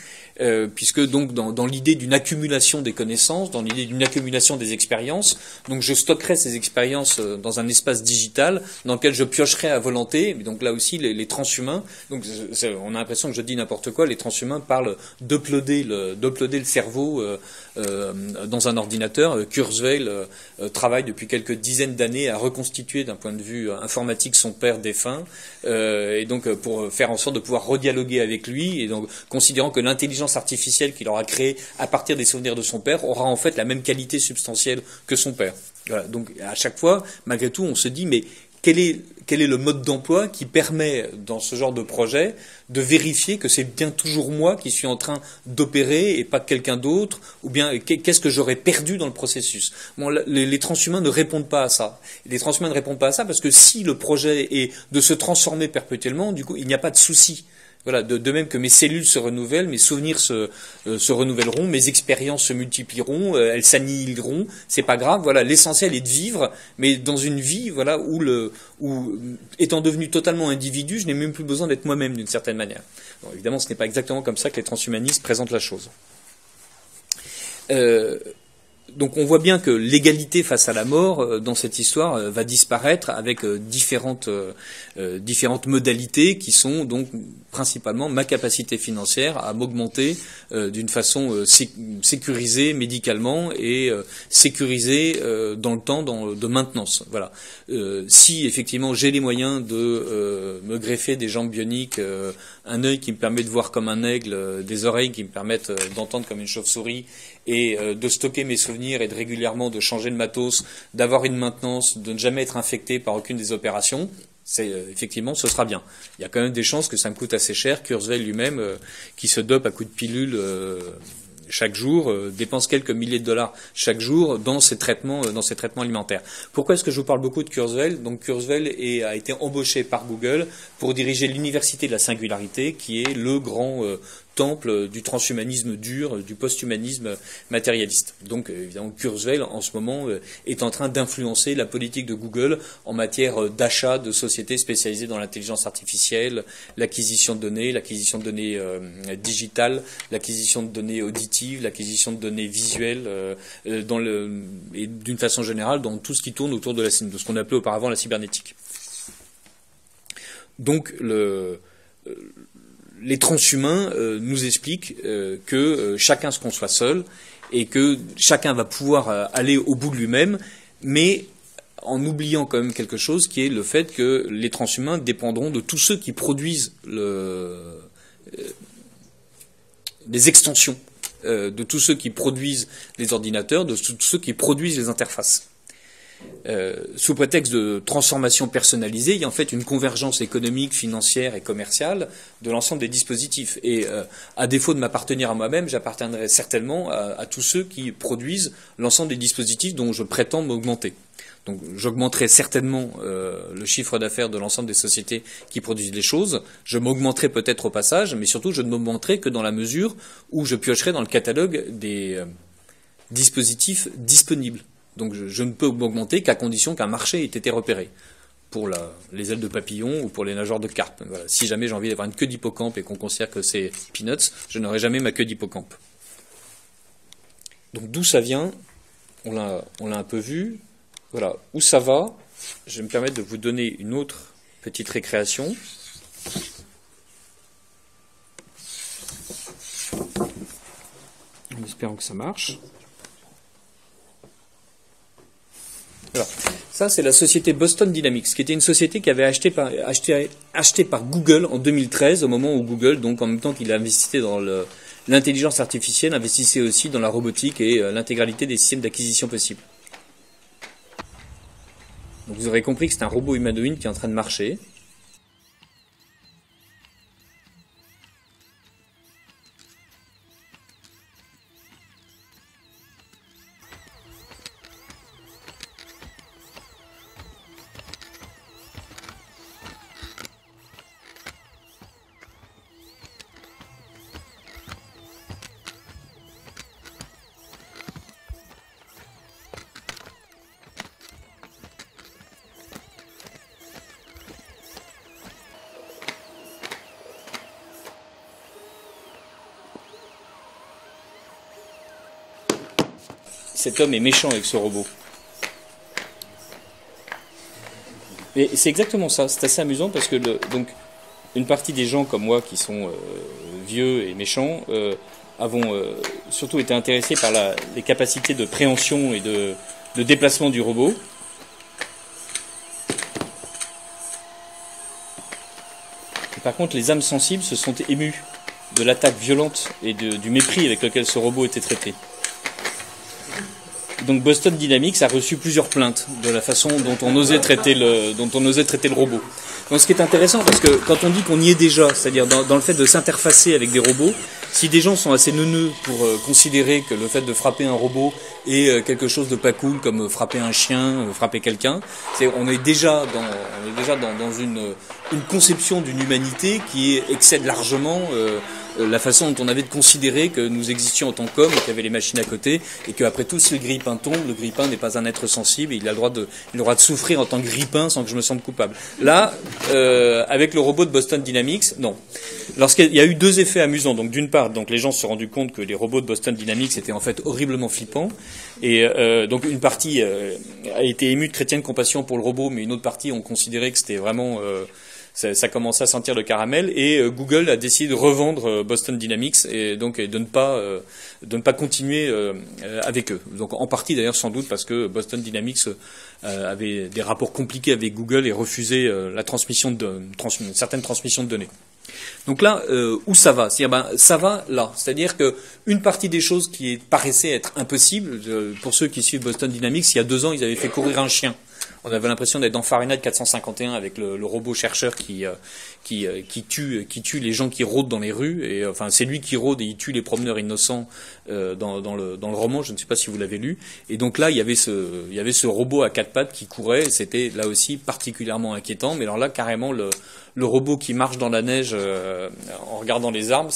Puisque donc dans l'idée d'une accumulation des connaissances, dans l'idée d'une accumulation des expériences, donc je stockerai ces expériences dans un espace digital dans lequel je piocherai à volonté. Mais donc là aussi les transhumains, donc on a l'impression que je dis n'importe quoi, les transhumains parlent d'uploader le cerveau dans un ordinateur. Kurzweil travaille depuis quelques dizaines d'années à reconstituer d'un point de vue informatique son père défunt, et donc pour faire en sorte de pouvoir redialoguer avec lui, et donc considérant que l'intelligence artificielle qu'il aura créée à partir des souvenirs de son père aura en fait la même qualité substantielle que son père. Voilà, donc à chaque fois, malgré tout, on se dit mais quel est le mode d'emploi qui permet, dans ce genre de projet, de vérifier que c'est bien toujours moi qui suis en train d'opérer et pas quelqu'un d'autre, ou bien qu'est-ce que j'aurais perdu dans le processus. Bon, les transhumains ne répondent pas à ça. Les transhumains ne répondent pas à ça parce que si le projet est de se transformer perpétuellement, du coup, il n'y a pas de souci. Voilà, de même que mes cellules se renouvellent, mes souvenirs se renouvelleront, mes expériences se multiplieront, elles s'annihileront, c'est pas grave. Voilà, l'essentiel est de vivre, mais dans une vie, voilà, où étant devenu totalement individu, je n'ai même plus besoin d'être moi-même d'une certaine manière. Bon, évidemment, ce n'est pas exactement comme ça que les transhumanistes présentent la chose. Donc on voit bien que l'égalité face à la mort dans cette histoire va disparaître avec différentes modalités qui sont donc principalement ma capacité financière à m'augmenter d'une façon sécurisée médicalement et sécurisée dans le temps de maintenance. Voilà. Si effectivement j'ai les moyens de me greffer des jambes bioniques, un œil qui me permet de voir comme un aigle, des oreilles qui me permettent d'entendre comme une chauve-souris, et de stocker mes souvenirs et de régulièrement de changer de matos, d'avoir une maintenance, de ne jamais être infecté par aucune des opérations, effectivement, ce sera bien. Il y a quand même des chances que ça me coûte assez cher. Kurzweil lui-même, qui se dope à coups de pilules chaque jour, dépense quelques milliers de dollars chaque jour dans ces traitements alimentaires. Pourquoi est-ce que je vous parle beaucoup de Kurzweil? Donc Kurzweil a été embauché par Google pour diriger l'université de la singularité, qui est le grand temple du transhumanisme dur, du post-humanisme matérialiste. Donc évidemment Kurzweil en ce moment est en train d'influencer la politique de Google en matière d'achat de sociétés spécialisées dans l'intelligence artificielle, l'acquisition de données digitales, l'acquisition de données auditives, l'acquisition de données visuelles, et d'une façon générale dans tout ce qui tourne autour de ce qu'on appelait auparavant la cybernétique. Donc les transhumains nous expliquent que chacun se conçoit seul et que chacun va pouvoir aller au bout de lui-même, mais en oubliant quand même quelque chose qui est le fait que les transhumains dépendront de tous ceux qui produisent les extensions, de tous ceux qui produisent les ordinateurs, de tous ceux qui produisent les interfaces. Sous prétexte de transformation personnalisée, il y a en fait une convergence économique, financière et commerciale de l'ensemble des dispositifs. Et à défaut de m'appartenir à moi-même, j'appartiendrai certainement à tous ceux qui produisent l'ensemble des dispositifs dont je prétends m'augmenter. Donc j'augmenterai certainement le chiffre d'affaires de l'ensemble des sociétés qui produisent les choses. Je m'augmenterai peut-être au passage, mais surtout je ne m'augmenterai que dans la mesure où je piocherai dans le catalogue des dispositifs disponibles. Donc je ne peux m'augmenter qu'à condition qu'un marché ait été repéré. Pour les ailes de papillon ou pour les nageoires de carpe. Voilà. Si jamais j'ai envie d'avoir une queue d'hippocampe et qu'on considère que c'est peanuts, je n'aurai jamais ma queue d'hippocampe. Donc d'où ça vient, on l'a un peu vu. Voilà, où ça va, je vais me permettre de vous donner une autre petite récréation. En espérant que ça marche. Voilà. Ça, c'est la société Boston Dynamics, qui était une société qui avait acheté par Google en 2013, au moment où Google, donc en même temps qu'il investissait dans l'intelligence artificielle, investissait aussi dans la robotique et l'intégralité des systèmes d'acquisition possibles. Donc vous aurez compris que c'est un robot humanoïde qui est en train de marcher. Cet homme est méchant avec ce robot. Et c'est exactement ça, c'est assez amusant parce que donc, une partie des gens comme moi qui sont vieux et méchants avons surtout été intéressés par les capacités de préhension et de déplacement du robot. Et par contre, les âmes sensibles se sont émues de l'attaque violente et du mépris avec lequel ce robot était traité. Donc Boston Dynamics a reçu plusieurs plaintes de la façon dont on osait traiter le robot. Donc ce qui est intéressant, parce que quand on dit qu'on y est déjà, c'est-à-dire dans le fait de s'interfacer avec des robots, si des gens sont assez neuneux pour considérer que le fait de frapper un robot est quelque chose de pas cool, comme frapper un chien, frapper quelqu'un, on est déjà dans une conception d'une humanité qui excède largement la façon dont on avait de considérer que nous existions en tant qu'hommes, qu'il y avait les machines à côté, et qu'après tout, si le grille-pain tombe, le grille-pain n'est pas un être sensible, et il a le droit de souffrir en tant que grille-pain sans que je me sente coupable. Là, avec le robot de Boston Dynamics, non. Lorsqu'il y a eu deux effets amusants. Donc d'une part, donc les gens se sont rendus compte que les robots de Boston Dynamics étaient en fait horriblement flippants, et donc une partie a été émue de chrétienne compassion pour le robot, mais une autre partie ont considéré que c'était vraiment ça commençait à sentir le caramel, et Google a décidé de revendre Boston Dynamics et donc de ne pas continuer avec eux. Donc en partie d'ailleurs sans doute parce que Boston Dynamics avait des rapports compliqués avec Google et refusait la transmission une certaine transmission de données. Donc là, où ça va? C'est-à-dire, ça va là. C'est-à-dire que une partie des choses qui paraissaient être impossibles, pour ceux qui suivent Boston Dynamics, il y a 2 ans, ils avaient fait courir un chien. On avait l'impression d'être dans Fahrenheit 451 avec le robot chercheur qui tue les gens qui rôdent dans les rues. Et enfin, c'est lui qui rôde et il tue les promeneurs innocents dans le roman. Je ne sais pas si vous l'avez lu. Et donc là, il y avait ce robot à 4 pattes qui courait. Et c'était là aussi particulièrement inquiétant. Mais alors là, carrément, le robot qui marche dans la neige en regardant les arbres,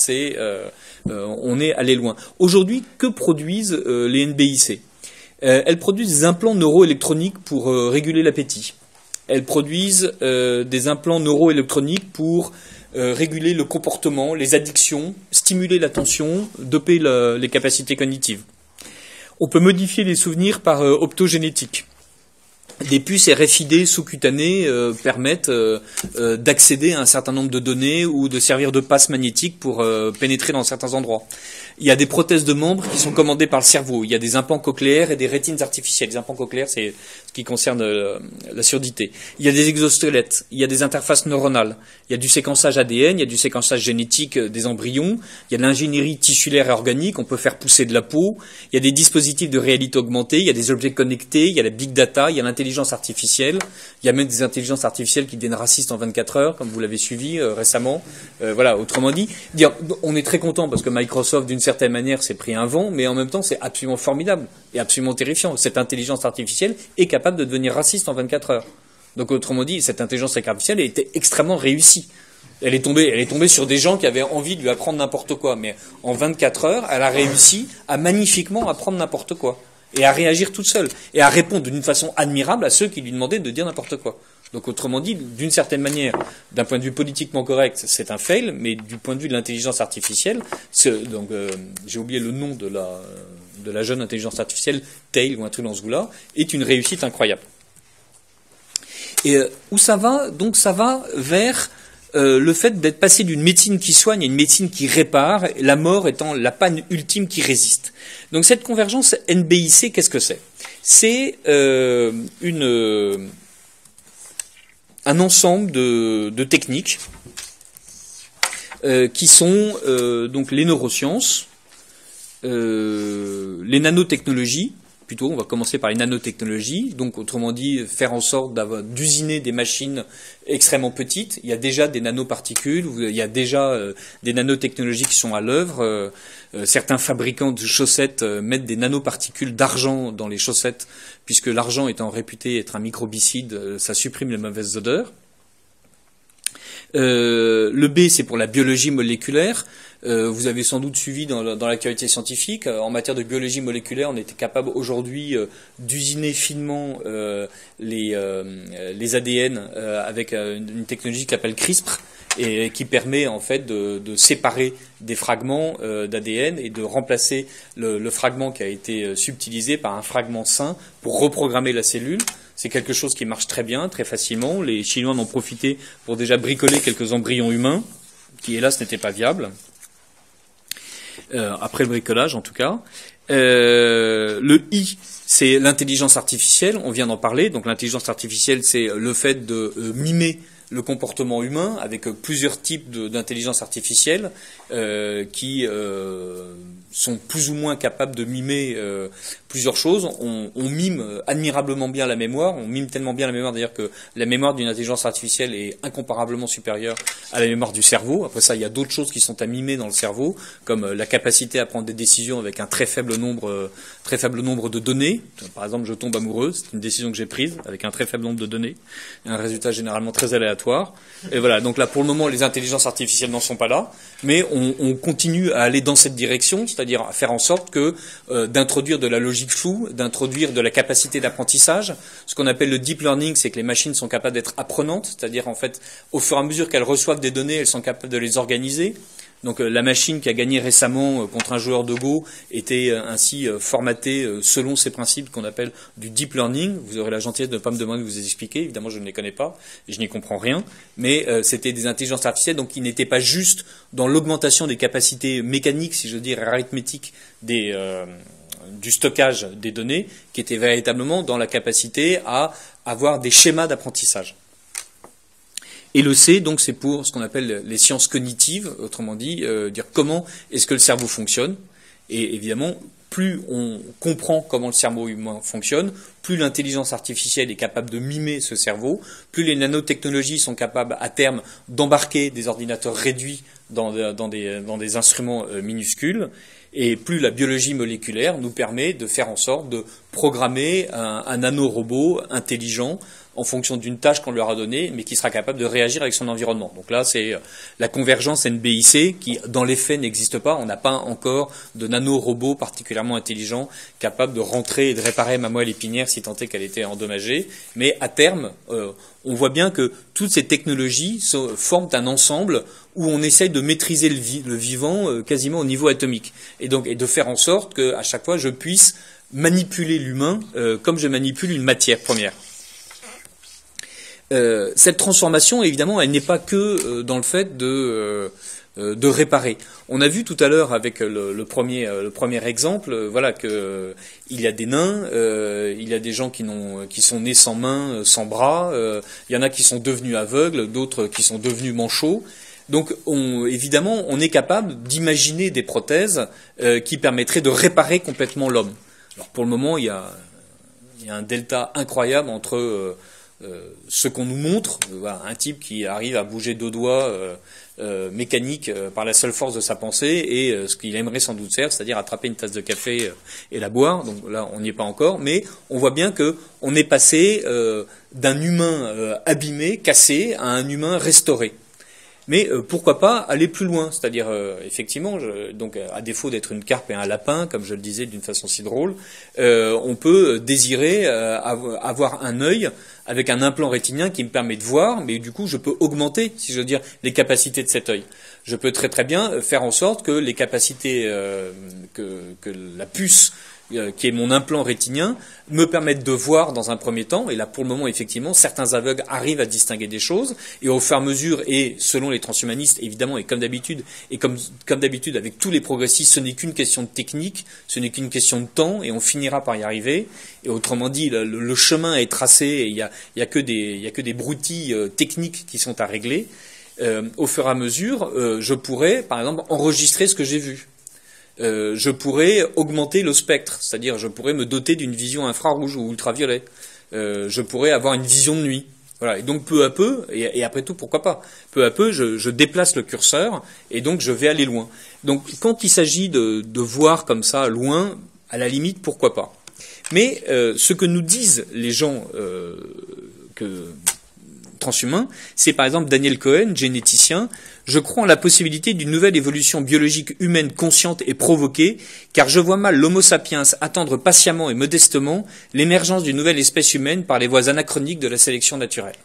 on est allé loin. Aujourd'hui, que produisent les NBIC? Elles produisent des implants neuroélectroniques pour réguler l'appétit. Elles produisent des implants neuroélectroniques pour réguler le comportement, les addictions, stimuler l'attention, doper les capacités cognitives. On peut modifier les souvenirs par optogénétique. des puces RFID sous-cutanées permettent d'accéder à un certain nombre de données ou de servir de passe magnétique pour pénétrer dans certains endroits. Il y a des prothèses de membres qui sont commandées par le cerveau. Il y a des implants cochléaires et des rétines artificielles. Les implants cochléaires, c'est ce qui concerne la surdité. Il y a des exosquelettes. Il y a des interfaces neuronales. Il y a du séquençage ADN. Il y a du séquençage génétique des embryons. Il y a de l'ingénierie tissulaire et organique. On peut faire pousser de la peau. Il y a des dispositifs de réalité augmentée. Il y a des objets connectés. Il y a la big data. Il y a l'intelligence artificielle. Il y a même des intelligences artificielles qui deviennent racistes en 24 heures, comme vous l'avez suivi récemment. Voilà. Autrement dit, on est très content parce que Microsoft, d'une certaine manière, s'est pris un vent, mais en même temps, c'est absolument formidable et absolument terrifiant. Cette intelligence artificielle est capable de devenir raciste en 24 heures. Donc, autrement dit, cette intelligence artificielle a été extrêmement réussie. Elle est tombée sur des gens qui avaient envie de lui apprendre n'importe quoi, mais en 24 heures, elle a réussi à magnifiquement apprendre n'importe quoi et à réagir toute seule et à répondre d'une façon admirable à ceux qui lui demandaient de dire n'importe quoi. Donc, autrement dit, d'une certaine manière, d'un point de vue politiquement correct, c'est un fail, mais du point de vue de l'intelligence artificielle, j'ai oublié le nom de la jeune intelligence artificielle, Tail ou un truc dans ce goût-là, est une réussite incroyable. Et où ça va? Donc, ça va vers le fait d'être passé d'une médecine qui soigne à une médecine qui répare, la mort étant la panne ultime qui résiste. Donc, cette convergence NBIC, qu'est-ce que c'est? C'est un ensemble de techniques qui sont donc les neurosciences, les nanotechnologies, plutôt on va commencer par les nanotechnologies, donc autrement dit faire en sorte d'usiner des machines extrêmement petites. Il y a déjà des nanoparticules, il y a déjà des nanotechnologies qui sont à l'œuvre. Certains fabricants de chaussettes mettent des nanoparticules d'argent dans les chaussettes, puisque l'argent étant réputé être un microbicide, ça supprime les mauvaises odeurs. Le B, c'est pour la biologie moléculaire. Vous avez sans doute suivi dans l'actualité scientifique. En matière de biologie moléculaire, on était capable aujourd'hui d'usiner finement les ADN avec une technologie qui s'appelle CRISPR et qui permet en fait de séparer des fragments d'ADN et de remplacer le fragment qui a été subtilisé par un fragment sain pour reprogrammer la cellule. C'est quelque chose qui marche très bien, très facilement. Les Chinois en ont profité pour déjà bricoler quelques embryons humains, qui hélas n'étaient pas viables. Après le bricolage en tout cas. Le I, c'est l'intelligence artificielle, on vient d'en parler. Donc l'intelligence artificielle, c'est le fait de mimer le comportement humain avec plusieurs types d'intelligence artificielle qui sont plus ou moins capables de mimer plusieurs choses. On mime admirablement bien la mémoire, on mime tellement bien la mémoire d'ailleurs que la mémoire d'une intelligence artificielle est incomparablement supérieure à la mémoire du cerveau. Après ça, il y a d'autres choses qui sont à mimer dans le cerveau, comme la capacité à prendre des décisions avec un très faible nombre de données. Par exemple, je tombe amoureux, c'est une décision que j'ai prise avec un très faible nombre de données, un résultat généralement très aléatoire. Et voilà, donc là pour le moment les intelligences artificielles n'en sont pas là, mais on continue à aller dans cette direction, c'est-à-dire à faire en sorte que d'introduire de la logique floue, d'introduire de la capacité d'apprentissage. Ce qu'on appelle le deep learning, c'est que les machines sont capables d'être apprenantes, c'est-à-dire en fait au fur et à mesure qu'elles reçoivent des données, elles sont capables de les organiser. Donc la machine qui a gagné récemment contre un joueur de Go était ainsi formatée selon ces principes qu'on appelle du deep learning. Vous aurez la gentillesse de ne pas me demander de vous les expliquer. Évidemment, je ne les connais pas et je n'y comprends rien. Mais c'était des intelligences artificielles, donc qui n'étaient pas juste dans l'augmentation des capacités mécaniques, si je veux dire, arithmétiques du stockage des données, qui étaient véritablement dans la capacité à avoir des schémas d'apprentissage. Et le C, donc, c'est pour ce qu'on appelle les sciences cognitives, autrement dit, dire comment est-ce que le cerveau fonctionne. Et évidemment, plus on comprend comment le cerveau humain fonctionne, plus l'intelligence artificielle est capable de mimer ce cerveau, plus les nanotechnologies sont capables à terme d'embarquer des ordinateurs réduits dans des instruments minuscules, et plus la biologie moléculaire nous permet de faire en sorte de programmer un nanorobot intelligent en fonction d'une tâche qu'on leur a donnée, mais qui sera capable de réagir avec son environnement. Donc là, c'est la convergence NBIC qui, dans les faits, n'existe pas. On n'a pas encore de nanorobot particulièrement intelligent capable de rentrer et de réparer ma moelle épinière si tant est qu'elle était endommagée. Mais à terme, on voit bien que toutes ces technologies forment un ensemble où on essaye de maîtriser le vivant quasiment au niveau atomique. Et de faire en sorte qu'à chaque fois, je puisse manipuler l'humain comme je manipule une matière première. cette transformation, évidemment, elle n'est pas que dans le fait de réparer. On a vu tout à l'heure avec le premier exemple, voilà que il y a des nains, il y a des gens qui sont nés sans mains, sans bras, il y en a qui sont devenus aveugles, d'autres qui sont devenus manchots. Donc, évidemment, on est capable d'imaginer des prothèses qui permettraient de réparer complètement l'homme. Alors, pour le moment, il y a un delta incroyable entre ce qu'on nous montre, voilà, un type qui arrive à bouger 2 doigts mécaniques par la seule force de sa pensée, et ce qu'il aimerait sans doute faire, c'est-à-dire attraper une tasse de café et la boire. Donc là, on n'y est pas encore, mais on voit bien que on est passé d'un humain abîmé, cassé, à un humain restauré. Mais pourquoi pas aller plus loin, c'est-à-dire effectivement, donc à défaut d'être une carpe et un lapin, comme je le disais d'une façon si drôle, on peut désirer avoir un œil avec un implant rétinien qui me permet de voir, mais du coup je peux augmenter, si je veux dire, les capacités de cet œil. Je peux très très bien faire en sorte que les capacités que la puce qui est mon implant rétinien, me permettent de voir dans un premier temps, et là pour le moment effectivement certains aveugles arrivent à distinguer des choses, et au fur et à mesure, et selon les transhumanistes évidemment, et comme d'habitude avec tous les progressistes, ce n'est qu'une question de technique, ce n'est qu'une question de temps, et on finira par y arriver, et autrement dit le chemin est tracé, et il y a que des broutilles techniques qui sont à régler. Au fur et à mesure, je pourrais par exemple enregistrer ce que j'ai vu. Je pourrais augmenter le spectre, c'est-à-dire je pourrais me doter d'une vision infrarouge ou ultraviolet. Je pourrais avoir une vision de nuit. Voilà. Et donc peu à peu, et après tout pourquoi pas, peu à peu je déplace le curseur et donc je vais aller loin. Donc quand il s'agit de voir comme ça loin, à la limite pourquoi pas. Mais ce que nous disent les gens transhumains, c'est par exemple Daniel Cohen, généticien. Je crois en la possibilité d'une nouvelle évolution biologique humaine consciente et provoquée, car je vois mal l'Homo sapiens attendre patiemment et modestement l'émergence d'une nouvelle espèce humaine par les voies anachroniques de la sélection naturelle.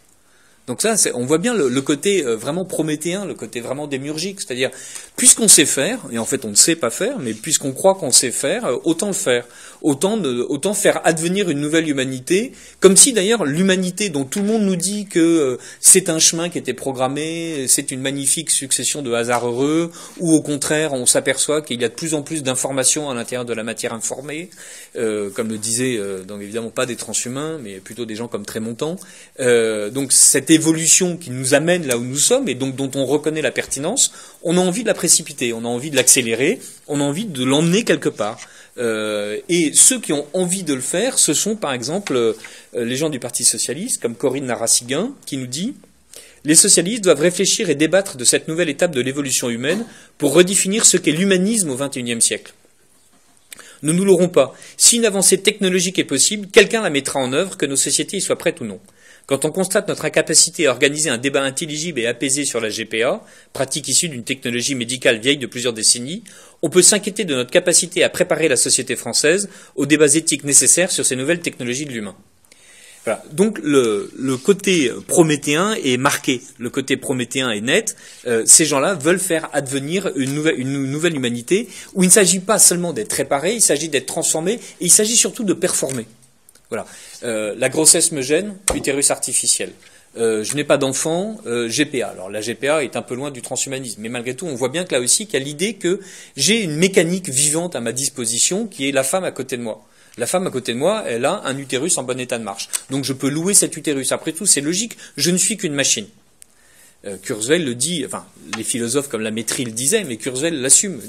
Donc ça, on voit bien le côté vraiment prométhéen, le côté vraiment démiurgique, c'est-à-dire, puisqu'on sait faire, et en fait on ne sait pas faire, mais puisqu'on croit qu'on sait faire, autant le faire. Autant faire advenir une nouvelle humanité, comme si d'ailleurs l'humanité dont tout le monde nous dit que c'est un chemin qui était programmé, c'est une magnifique succession de hasards heureux, ou au contraire on s'aperçoit qu'il y a de plus en plus d'informations à l'intérieur de la matière informée, comme le disaient, donc évidemment pas des transhumains, mais plutôt des gens comme Trémontant. Donc cette évolution qui nous amène là où nous sommes, et donc dont on reconnaît la pertinence, on a envie de la précipiter, on a envie de l'accélérer, on a envie de l'emmener quelque part. Et ceux qui ont envie de le faire, ce sont par exemple les gens du Parti socialiste, comme Corinne Narassiguin, qui nous dit « Les socialistes doivent réfléchir et débattre de cette nouvelle étape de l'évolution humaine pour redéfinir ce qu'est l'humanisme au XXIe siècle. Nous ne l'aurons pas. Si une avancée technologique est possible, quelqu'un la mettra en œuvre, que nos sociétés y soient prêtes ou non. Quand on constate notre incapacité à organiser un débat intelligible et apaisé sur la GPA, pratique issue d'une technologie médicale vieille de plusieurs décennies, on peut s'inquiéter de notre capacité à préparer la société française aux débats éthiques nécessaires sur ces nouvelles technologies de l'humain. » Voilà. Donc le côté prométhéen est marqué, le côté prométhéen est net. Ces gens-là veulent faire advenir une nouvelle humanité où il ne s'agit pas seulement d'être réparé, il s'agit d'être transformé et il s'agit surtout de performer. Voilà. La grossesse me gêne, utérus artificiel. Je n'ai pas d'enfant, GPA. Alors la GPA est un peu loin du transhumanisme, mais malgré tout, on voit bien que là aussi qu'il y a l'idée que j'ai une mécanique vivante à ma disposition qui est la femme à côté de moi. La femme à côté de moi, elle a un utérus en bon état de marche. Donc je peux louer cet utérus. Après tout, c'est logique, je ne suis qu'une machine. Kurzweil le dit, enfin les philosophes comme Lamétrie le disaient, mais Kurzweil l'assume.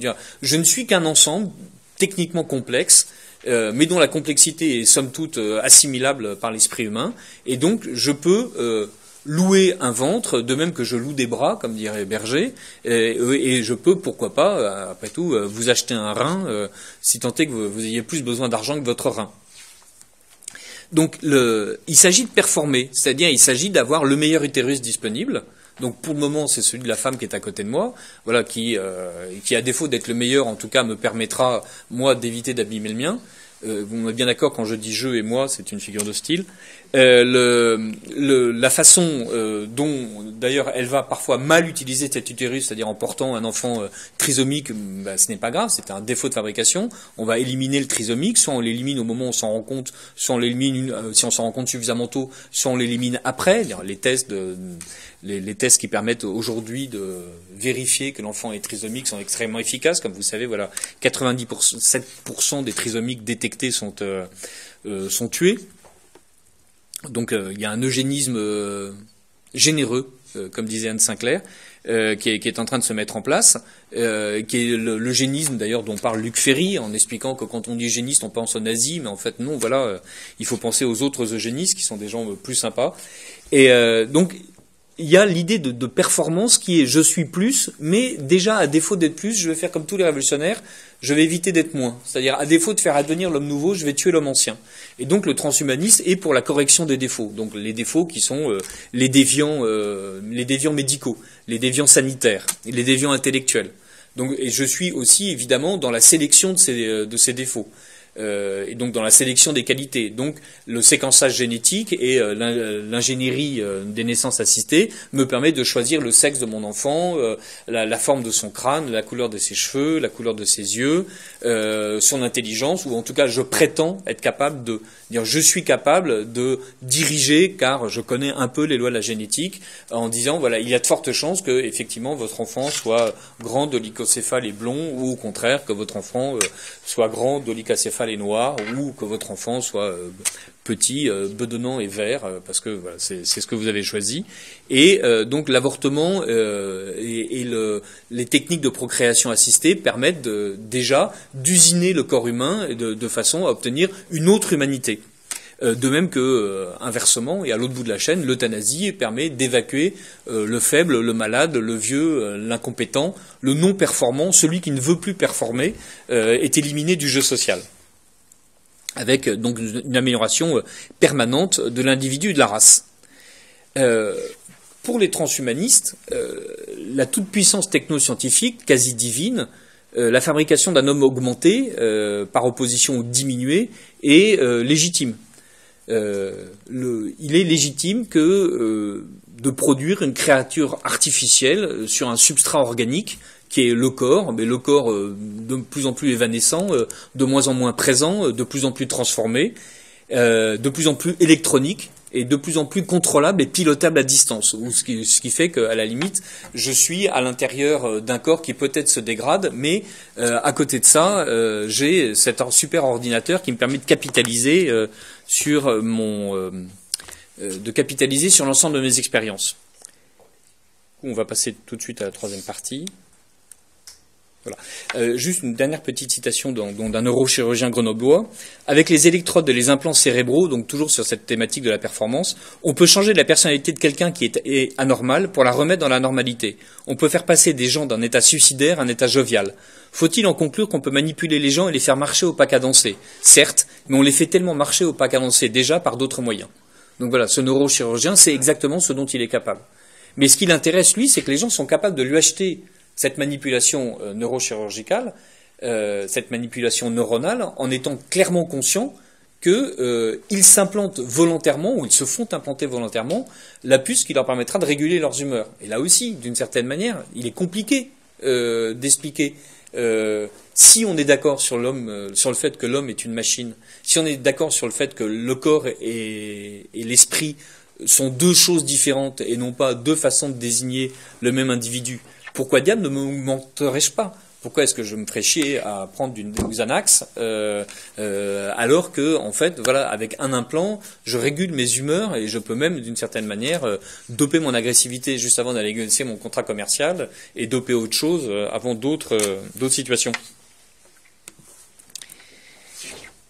Je ne suis qu'un ensemble techniquement complexe, mais dont la complexité est somme toute assimilable par l'esprit humain, et donc je peux louer un ventre, de même que je loue des bras, comme dirait Berger, et je peux, pourquoi pas, après tout, vous acheter un rein, si tant est que vous ayez plus besoin d'argent que votre rein. Donc il s'agit de performer, c'est-à-dire il s'agit d'avoir le meilleur utérus disponible. Donc pour le moment, c'est celui de la femme qui est à côté de moi, voilà, qui à défaut d'être le meilleur, en tout cas, me permettra, moi, d'éviter d'abîmer le mien. on est bien d'accord, quand je dis je et moi, c'est une figure de style. La façon dont, d'ailleurs, elle va parfois mal utiliser cet utérus, c'est-à-dire en portant un enfant trisomique, ce n'est pas grave, c'est un défaut de fabrication. On va éliminer le trisomique, soit on l'élimine au moment où on s'en rend compte, soit on l'élimine si on s'en rend compte suffisamment tôt, soit on l'élimine après. Les tests qui permettent aujourd'hui de vérifier que l'enfant est trisomique sont extrêmement efficaces. Comme vous savez, voilà, 97% des trisomiques détectés sont tués. Donc il y a un eugénisme généreux, comme disait Anne Sinclair, qui est en train de se mettre en place, qui est l'eugénisme d'ailleurs dont parle Luc Ferry, en expliquant que quand on dit eugéniste, on pense aux nazis, mais en fait non, voilà, il faut penser aux autres eugénistes qui sont des gens plus sympas. Et donc il y a l'idée de performance qui est je suis plus, mais déjà à défaut d'être plus, je vais faire comme tous les révolutionnaires, je vais éviter d'être moins. C'est-à-dire à défaut de faire advenir l'homme nouveau, je vais tuer l'homme ancien. Et donc le transhumanisme est pour la correction des défauts. Donc les défauts qui sont les déviants médicaux, les déviants sanitaires, les déviants intellectuels. Donc, et je suis aussi évidemment dans la sélection de ces défauts. Et donc dans la sélection des qualités. Donc le séquençage génétique et l'ingénierie des naissances assistées me permet de choisir le sexe de mon enfant, la forme de son crâne, la couleur de ses cheveux, la couleur de ses yeux, son intelligence, ou en tout cas je prétends être capable de dire je suis capable de diriger, car je connais un peu les lois de la génétique, en disant voilà, il y a de fortes chances que effectivement votre enfant soit grand, dolichocéphale et blond, ou au contraire que votre enfant soit grand, dolichocéphale et noir, ou que votre enfant soit petit, bedonnant et vert, parce que voilà, c'est ce que vous avez choisi. Et donc l'avortement et les techniques de procréation assistée permettent déjà d'usiner le corps humain de façon à obtenir une autre humanité. De même que, inversement, et à l'autre bout de la chaîne, l'euthanasie permet d'évacuer le faible, le malade, le vieux, l'incompétent, le non performant, celui qui ne veut plus performer, est éliminé du jeu social, avec donc une amélioration permanente de l'individu et de la race. Pour les transhumanistes, la toute-puissance technoscientifique, quasi divine, la fabrication d'un homme augmenté, par opposition au diminué, est légitime. Il est légitime de produire une créature artificielle sur un substrat organique qui est le corps, mais le corps de plus en plus évanescent, de moins en moins présent, de plus en plus transformé, de plus en plus électronique et de plus en plus contrôlable et pilotable à distance. Ce qui fait qu'à la limite, je suis à l'intérieur d'un corps qui peut-être se dégrade, mais à côté de ça, j'ai cet super ordinateur qui me permet de capitaliser sur l'ensemble de mes expériences. On va passer tout de suite à la troisième partie. Voilà. Juste une dernière petite citation d'un neurochirurgien grenoblois. Avec les électrodes et les implants cérébraux, donc toujours sur cette thématique de la performance, on peut changer la personnalité de quelqu'un qui est anormal pour la remettre dans la normalité. On peut faire passer des gens d'un état suicidaire à un état jovial. Faut-il en conclure qu'on peut manipuler les gens et les faire marcher au pas cadencé? Certes, mais on les fait tellement marcher au pas cadencé déjà par d'autres moyens. Donc voilà, ce neurochirurgien, c'est exactement ce dont il est capable. Mais ce qui l'intéresse, lui, c'est que les gens sont capables de lui acheter cette manipulation neurochirurgicale, cette manipulation neuronale, en étant clairement conscient qu'ils s'implantent volontairement, ou ils se font implanter volontairement, la puce qui leur permettra de réguler leurs humeurs. Et là aussi, d'une certaine manière, il est compliqué d'expliquer. Si on est d'accord sur l'homme, sur le fait que l'homme est une machine, si on est d'accord sur le fait que le corps et l'esprit sont deux choses différentes et non pas deux façons de désigner le même individu, pourquoi diable ne m'augmenterais-je pas? Pourquoi est-ce que je me ferais chier à prendre du Xanax alors que, en fait, voilà, avec un implant, je régule mes humeurs et je peux même, d'une certaine manière, doper mon agressivité juste avant d'aller négocier mon contrat commercial et doper autre chose avant d'autres situations.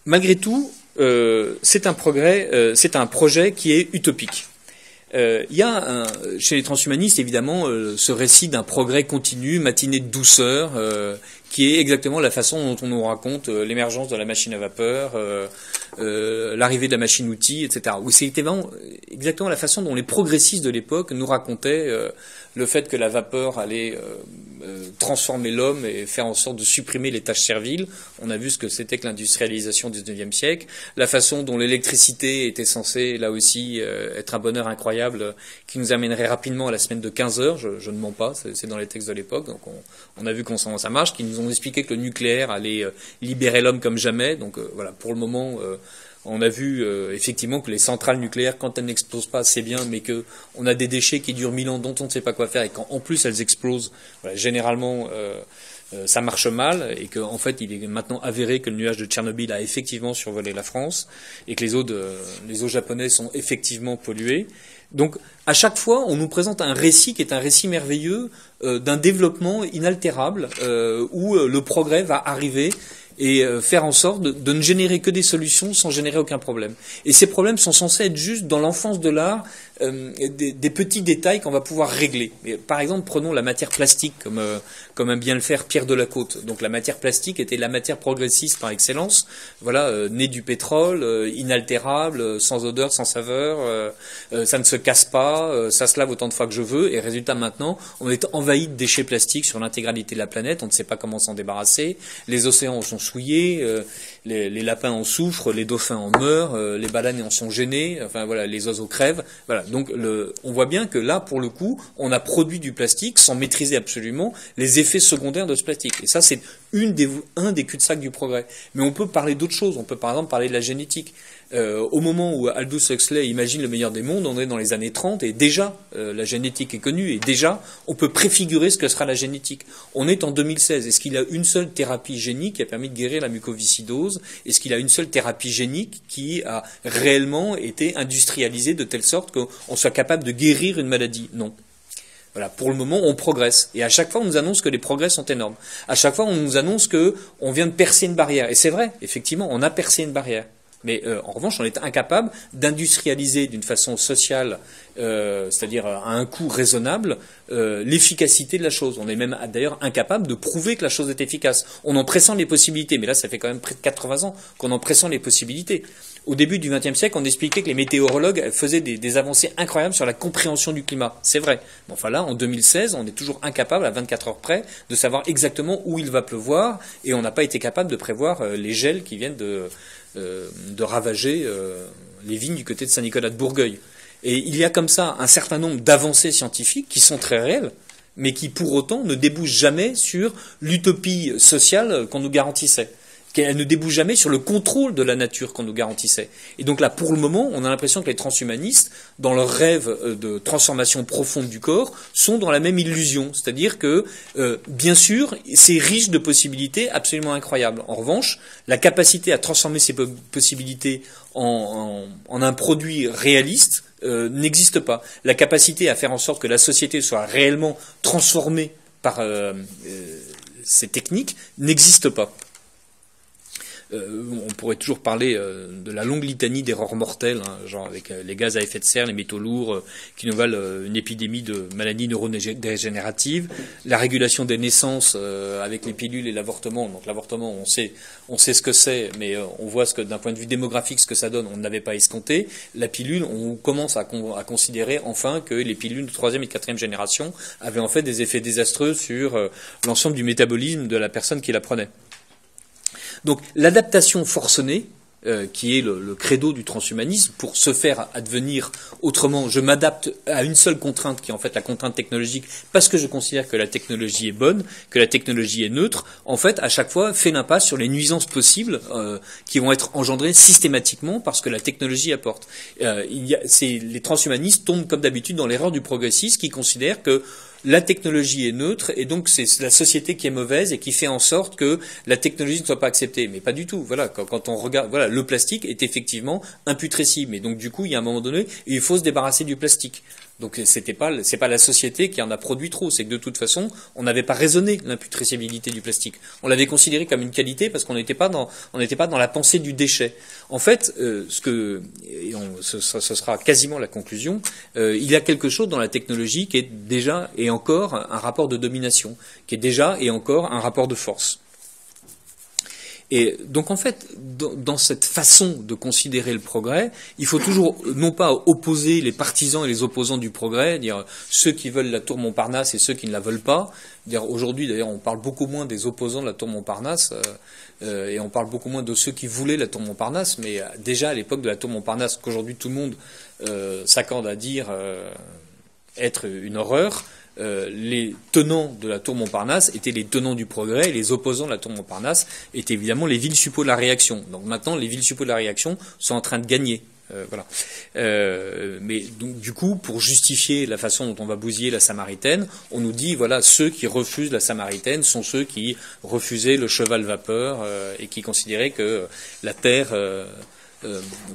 Malgré tout, c'est un projet qui est utopique. Il y a chez les transhumanistes évidemment ce récit d'un progrès continu, matiné de douceur, qui est exactement la façon dont on nous raconte l'émergence de la machine à vapeur, l'arrivée de la machine-outil, etc. Où c'était vraiment exactement la façon dont les progressistes de l'époque nous racontaient le fait que la vapeur allait transformer l'homme et faire en sorte de supprimer les tâches serviles. On a vu ce que c'était que l'industrialisation du XIXe siècle, la façon dont l'électricité était censée, là aussi, être un bonheur incroyable qui nous amènerait rapidement à la semaine de 15 heures. Je ne mens pas, c'est dans les textes de l'époque. Donc on a vu comment ça marche, qui nous ont expliqué que le nucléaire allait libérer l'homme comme jamais. Donc voilà, pour le moment... on a vu effectivement que les centrales nucléaires, quand elles n'explosent pas, c'est bien, mais que on a des déchets qui durent 1000 ans dont on ne sait pas quoi faire, et quand en plus elles explosent, voilà, généralement ça marche mal, et qu'en fait il est maintenant avéré que le nuage de Tchernobyl a effectivement survolé la France, et que les eaux japonaises sont effectivement polluées. Donc à chaque fois, on nous présente un récit qui est un récit merveilleux d'un développement inaltérable, où le progrès va arriver et faire en sorte de ne générer que des solutions sans générer aucun problème. Et ces problèmes sont censés être juste dans l'enfance de l'art, des petits détails qu'on va pouvoir régler. Et, par exemple, prenons la matière plastique, comme aime bien le faire Pierre Delacôte. Donc la matière plastique était la matière progressiste par excellence, voilà, née du pétrole, inaltérable, sans odeur, sans saveur, ça ne se casse pas, ça se lave autant de fois que je veux, et résultat maintenant, on est envahi de déchets plastiques sur l'intégralité de la planète, on ne sait pas comment s'en débarrasser, les océans sont souillés, les lapins en souffrent, les dauphins en meurent, les baleines en sont gênées, enfin voilà, les oiseaux crèvent, voilà. Donc on voit bien que là, pour le coup, on a produit du plastique sans maîtriser absolument les effets secondaires de ce plastique. Et ça, c'est un des cul-de-sac du progrès. Mais on peut parler d'autres choses. On peut par exemple parler de la génétique. Au moment où Aldous Huxley imagine le meilleur des mondes, on est dans les années 30 et déjà la génétique est connue et déjà on peut préfigurer ce que sera la génétique. On est en 2016. Est-ce qu'il y a une seule thérapie génique qui a permis de guérir la mucoviscidose? Est-ce qu'il y a une seule thérapie génique qui a réellement été industrialisée de telle sorte qu'on soit capable de guérir une maladie? Non. Voilà, pour le moment, on progresse. Et à chaque fois, on nous annonce que les progrès sont énormes. À chaque fois, on nous annonce qu'on vient de percer une barrière. Et c'est vrai, effectivement, on a percé une barrière. Mais en revanche, on est incapable d'industrialiser d'une façon sociale, c'est-à-dire à un coût raisonnable, l'efficacité de la chose. On est même d'ailleurs incapable de prouver que la chose est efficace. On en pressent les possibilités, mais là, ça fait quand même près de 80 ans qu'on en pressent les possibilités. Au début du XXe siècle, on expliquait que les météorologues faisaient des avancées incroyables sur la compréhension du climat. C'est vrai. Bon, enfin là, en 2016, on est toujours incapable, à 24 heures près, de savoir exactement où il va pleuvoir, et on n'a pas été capable de prévoir les gels qui viennent de ravager les vignes du côté de Saint-Nicolas de Bourgueil. Et il y a comme ça un certain nombre d'avancées scientifiques qui sont très réelles, mais qui pour autant ne débouchent jamais sur l'utopie sociale qu'on nous garantissait. Elle ne débouche jamais sur le contrôle de la nature qu'on nous garantissait. Et donc là, pour le moment, on a l'impression que les transhumanistes, dans leur rêve de transformation profonde du corps, sont dans la même illusion. C'est-à-dire que, bien sûr, c'est riche de possibilités absolument incroyables. En revanche, la capacité à transformer ces possibilités en un produit réaliste n'existe pas. La capacité à faire en sorte que la société soit réellement transformée par ces techniques n'existe pas. On pourrait toujours parler de la longue litanie d'erreurs mortelles, hein, genre avec les gaz à effet de serre, les métaux lourds, qui nous valent une épidémie de maladies neurodégénératives, la régulation des naissances avec les pilules et l'avortement. Donc l'avortement, on sait ce que c'est, mais on voit ce que, d'un point de vue démographique, ce que ça donne, on n'avait pas escompté. La pilule, on commence à considérer enfin que les pilules de 3e et de 4e génération avaient en fait des effets désastreux sur l'ensemble du métabolisme de la personne qui la prenait. Donc l'adaptation forcenée, qui est le credo du transhumanisme, pour se faire advenir autrement, je m'adapte à une seule contrainte, qui est en fait la contrainte technologique, parce que je considère que la technologie est bonne, que la technologie est neutre, en fait, à chaque fois, fait l'impasse sur les nuisances possibles qui vont être engendrées systématiquement parce que la technologie apporte. Les transhumanistes tombent comme d'habitude dans l'erreur du progressiste qui considère que la technologie est neutre et donc c'est la société qui est mauvaise et qui fait en sorte que la technologie ne soit pas acceptée. Mais pas du tout. Voilà, quand on regarde, voilà, le plastique est effectivement imputrescible. Et donc du coup, il y a un moment donné, il faut se débarrasser du plastique. Donc c'est pas la société qui en a produit trop, c'est que de toute façon, on n'avait pas raisonné l'imputrescibilité du plastique. On l'avait considéré comme une qualité parce qu'on n'était pas dans la pensée du déchet. En fait, ce sera quasiment la conclusion, il y a quelque chose dans la technologie qui est déjà et encore un rapport de domination, qui est déjà et encore un rapport de force. Et donc en fait, dans cette façon de considérer le progrès, il faut toujours non pas opposer les partisans et les opposants du progrès, dire ceux qui veulent la tour Montparnasse et ceux qui ne la veulent pas. Dire aujourd'hui d'ailleurs, on parle beaucoup moins des opposants de la tour Montparnasse et on parle beaucoup moins de ceux qui voulaient la tour Montparnasse. Mais déjà à l'époque de la tour Montparnasse, qu'aujourd'hui tout le monde s'accorde à dire être une horreur. Les tenants de la tour Montparnasse étaient les tenants du progrès et les opposants de la tour Montparnasse étaient évidemment les villes suppôts de la réaction. Donc maintenant, les villes suppôts de la réaction sont en train de gagner. Voilà. Mais donc, du coup, pour justifier la façon dont on va bousiller la Samaritaine, on nous dit voilà, ceux qui refusent la Samaritaine sont ceux qui refusaient le cheval vapeur et qui considéraient que la terre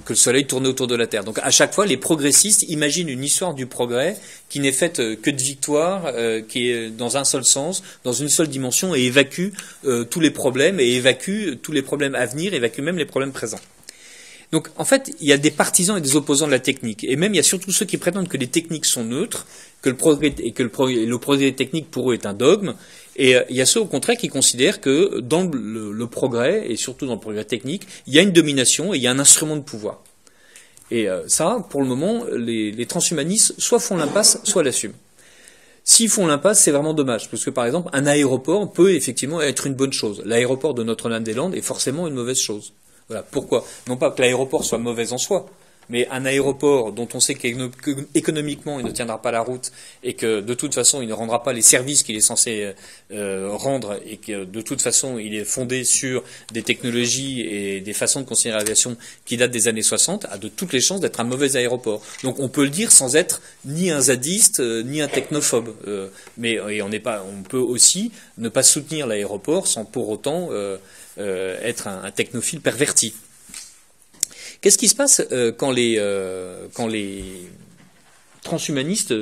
que le soleil tournait autour de la Terre. Donc à chaque fois, les progressistes imaginent une histoire du progrès qui n'est faite que de victoire, qui est dans un seul sens, dans une seule dimension, et évacue tous les problèmes, et évacue tous les problèmes à venir, évacue même les problèmes présents. Donc en fait, il y a des partisans et des opposants de la technique, et même il y a surtout ceux qui prétendent que les techniques sont neutres, que le progrès et que le progrès technique pour eux est un dogme, et il y a ceux au contraire qui considèrent que dans le progrès, et surtout dans le progrès technique, il y a une domination et il y a un instrument de pouvoir. Et ça, pour le moment, les transhumanistes soit font l'impasse, soit l'assument. S'ils font l'impasse, c'est vraiment dommage, parce que par exemple, un aéroport peut effectivement être une bonne chose. L'aéroport de Notre-Dame-des-Landes est forcément une mauvaise chose. Voilà. Pourquoi? Non pas que l'aéroport soit mauvais en soi, mais un aéroport dont on sait qu'économiquement il ne tiendra pas la route et que de toute façon il ne rendra pas les services qu'il est censé rendre et que de toute façon il est fondé sur des technologies et des façons de considérer l'aviation qui datent des années 60, a de toutes les chances d'être un mauvais aéroport. Donc on peut le dire sans être ni un zadiste ni un technophobe. Mais on peut aussi ne pas soutenir l'aéroport sans pour autant être un technophile perverti. Qu'est-ce qui se passe quand les transhumanistes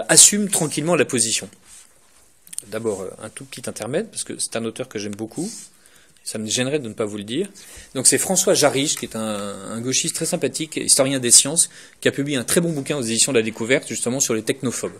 assument tranquillement la position? D'abord, un tout petit intermède, parce que c'est un auteur que j'aime beaucoup. Ça me gênerait de ne pas vous le dire. Donc c'est François Jarriche, qui est un gauchiste très sympathique, historien des sciences, qui a publié un très bon bouquin aux éditions de la Découverte, justement sur les technophobes.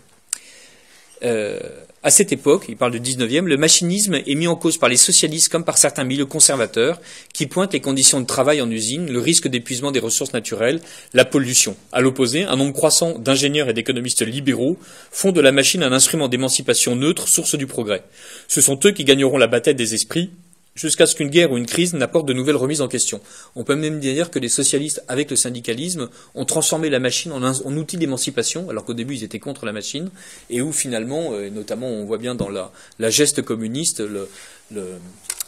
À cette époque, il parle du 19e, le machinisme est mis en cause par les socialistes comme par certains milieux conservateurs qui pointent les conditions de travail en usine, le risque d'épuisement des ressources naturelles, la pollution. À l'opposé, un nombre croissant d'ingénieurs et d'économistes libéraux font de la machine un instrument d'émancipation neutre, source du progrès. Ce sont eux qui gagneront la bataille des esprits, jusqu'à ce qu'une guerre ou une crise n'apporte de nouvelles remises en question. On peut même dire que les socialistes, avec le syndicalisme, ont transformé la machine en outil d'émancipation, alors qu'au début ils étaient contre la machine, et où finalement, et notamment on voit bien dans la geste communiste,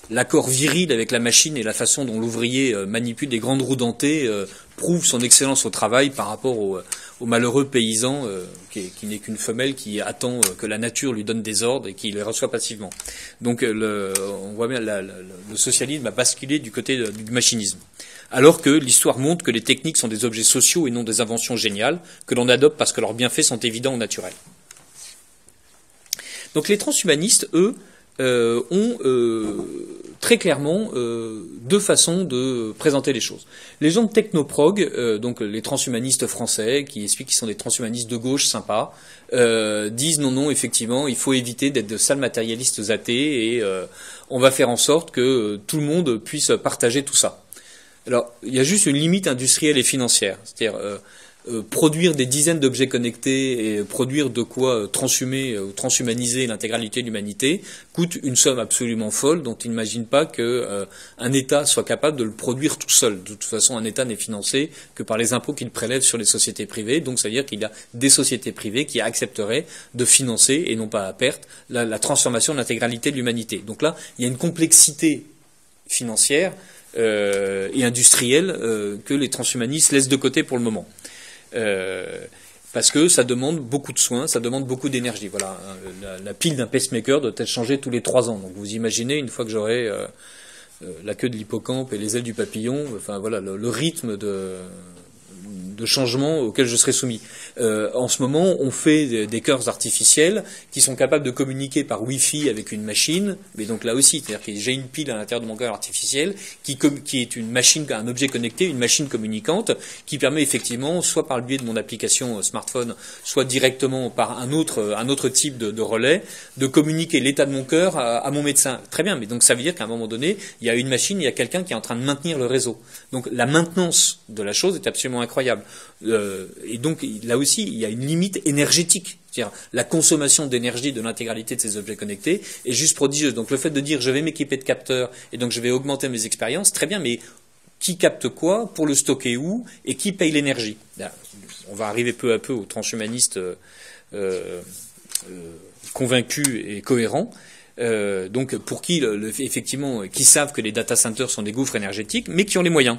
l'accord viril avec la machine et la façon dont l'ouvrier manipule des grandes roues dentées prouve son excellence au travail par rapport au malheureux paysan qui n'est qu'une femelle qui attend que la nature lui donne des ordres et qui les reçoit passivement. Donc on voit bien le socialisme a basculé du côté du machinisme. Alors que l'histoire montre que les techniques sont des objets sociaux et non des inventions géniales que l'on adopte parce que leurs bienfaits sont évidents ou naturels. Donc les transhumanistes, eux, ont très clairement deux façons de présenter les choses. Les gens de technoprog, donc les transhumanistes français, qui expliquent qu'ils sont des transhumanistes de gauche sympas, disent non, effectivement, il faut éviter d'être de sales matérialistes athées et on va faire en sorte que tout le monde puisse partager tout ça. Alors, il y a juste une limite industrielle et financière, c'est-à-dire produire des dizaines d'objets connectés et produire de quoi transhumer ou transhumaniser l'intégralité de l'humanité coûte une somme absolument folle dont il n'imagine pas qu'un État soit capable de le produire tout seul. De toute façon, un État n'est financé que par les impôts qu'il prélève sur les sociétés privées, donc ça veut dire qu'il y a des sociétés privées qui accepteraient de financer, et non pas à perte, la transformation de l'intégralité de l'humanité. Donc là, il y a une complexité financière et industrielle que les transhumanistes laissent de côté pour le moment. Parce que ça demande beaucoup de soins, ça demande beaucoup d'énergie. Voilà, la pile d'un pacemaker doit être changée tous les 3 ans. Donc vous imaginez, une fois que j'aurai la queue de l'hippocampe et les ailes du papillon, enfin voilà, le rythme de de changements auxquels je serais soumis. En ce moment, on fait des cœurs artificiels qui sont capables de communiquer par Wi-Fi avec une machine, mais donc là aussi, c'est-à-dire que j'ai une pile à l'intérieur de mon cœur artificiel qui est une machine, un objet connecté, une machine communicante, qui permet effectivement, soit par le biais de mon application smartphone, soit directement par un autre type de relais, de communiquer l'état de mon cœur à mon médecin. Très bien, mais donc ça veut dire qu'à un moment donné, il y a une machine, il y a quelqu'un qui est en train de maintenir le réseau. Donc la maintenance de la chose est absolument incroyable. Et donc là aussi, il y a une limite énergétique. C'est-à-dire la consommation d'énergie de l'intégralité de ces objets connectés est juste prodigieuse. Donc le fait de dire je vais m'équiper de capteurs et donc je vais augmenter mes expériences, très bien, mais qui capte quoi, pour le stocker où, et qui paye l'énergie? On va arriver peu à peu aux transhumanistes convaincus et cohérents. Donc pour qui, effectivement, qui savent que les data centers sont des gouffres énergétiques, mais qui ont les moyens.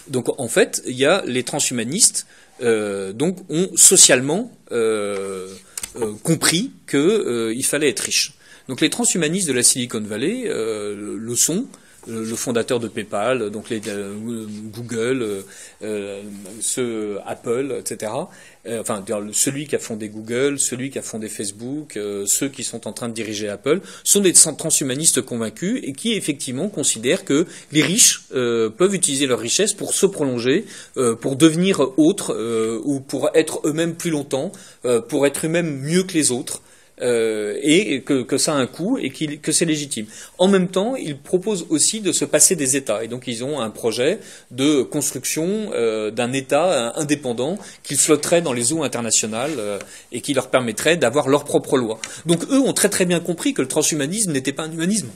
Donc en fait, il y a les transhumanistes, donc ont socialement compris qu'il fallait être riche. Donc les transhumanistes de la Silicon Valley le sont. Le fondateur de PayPal, donc Google, Apple, etc. Enfin, celui qui a fondé Google, celui qui a fondé Facebook, ceux qui sont en train de diriger Apple, sont des transhumanistes convaincus et qui effectivement considèrent que les riches peuvent utiliser leur richesse pour se prolonger, pour devenir autres, ou pour être eux-mêmes plus longtemps, pour être eux-mêmes mieux que les autres. Et que ça a un coût et que c'est légitime. En même temps, ils proposent aussi de se passer des États. Et donc, ils ont un projet de construction d'un État indépendant qui flotterait dans les eaux internationales et qui leur permettrait d'avoir leurs propres lois. Donc, eux ont très très bien compris que le transhumanisme n'était pas un humanisme.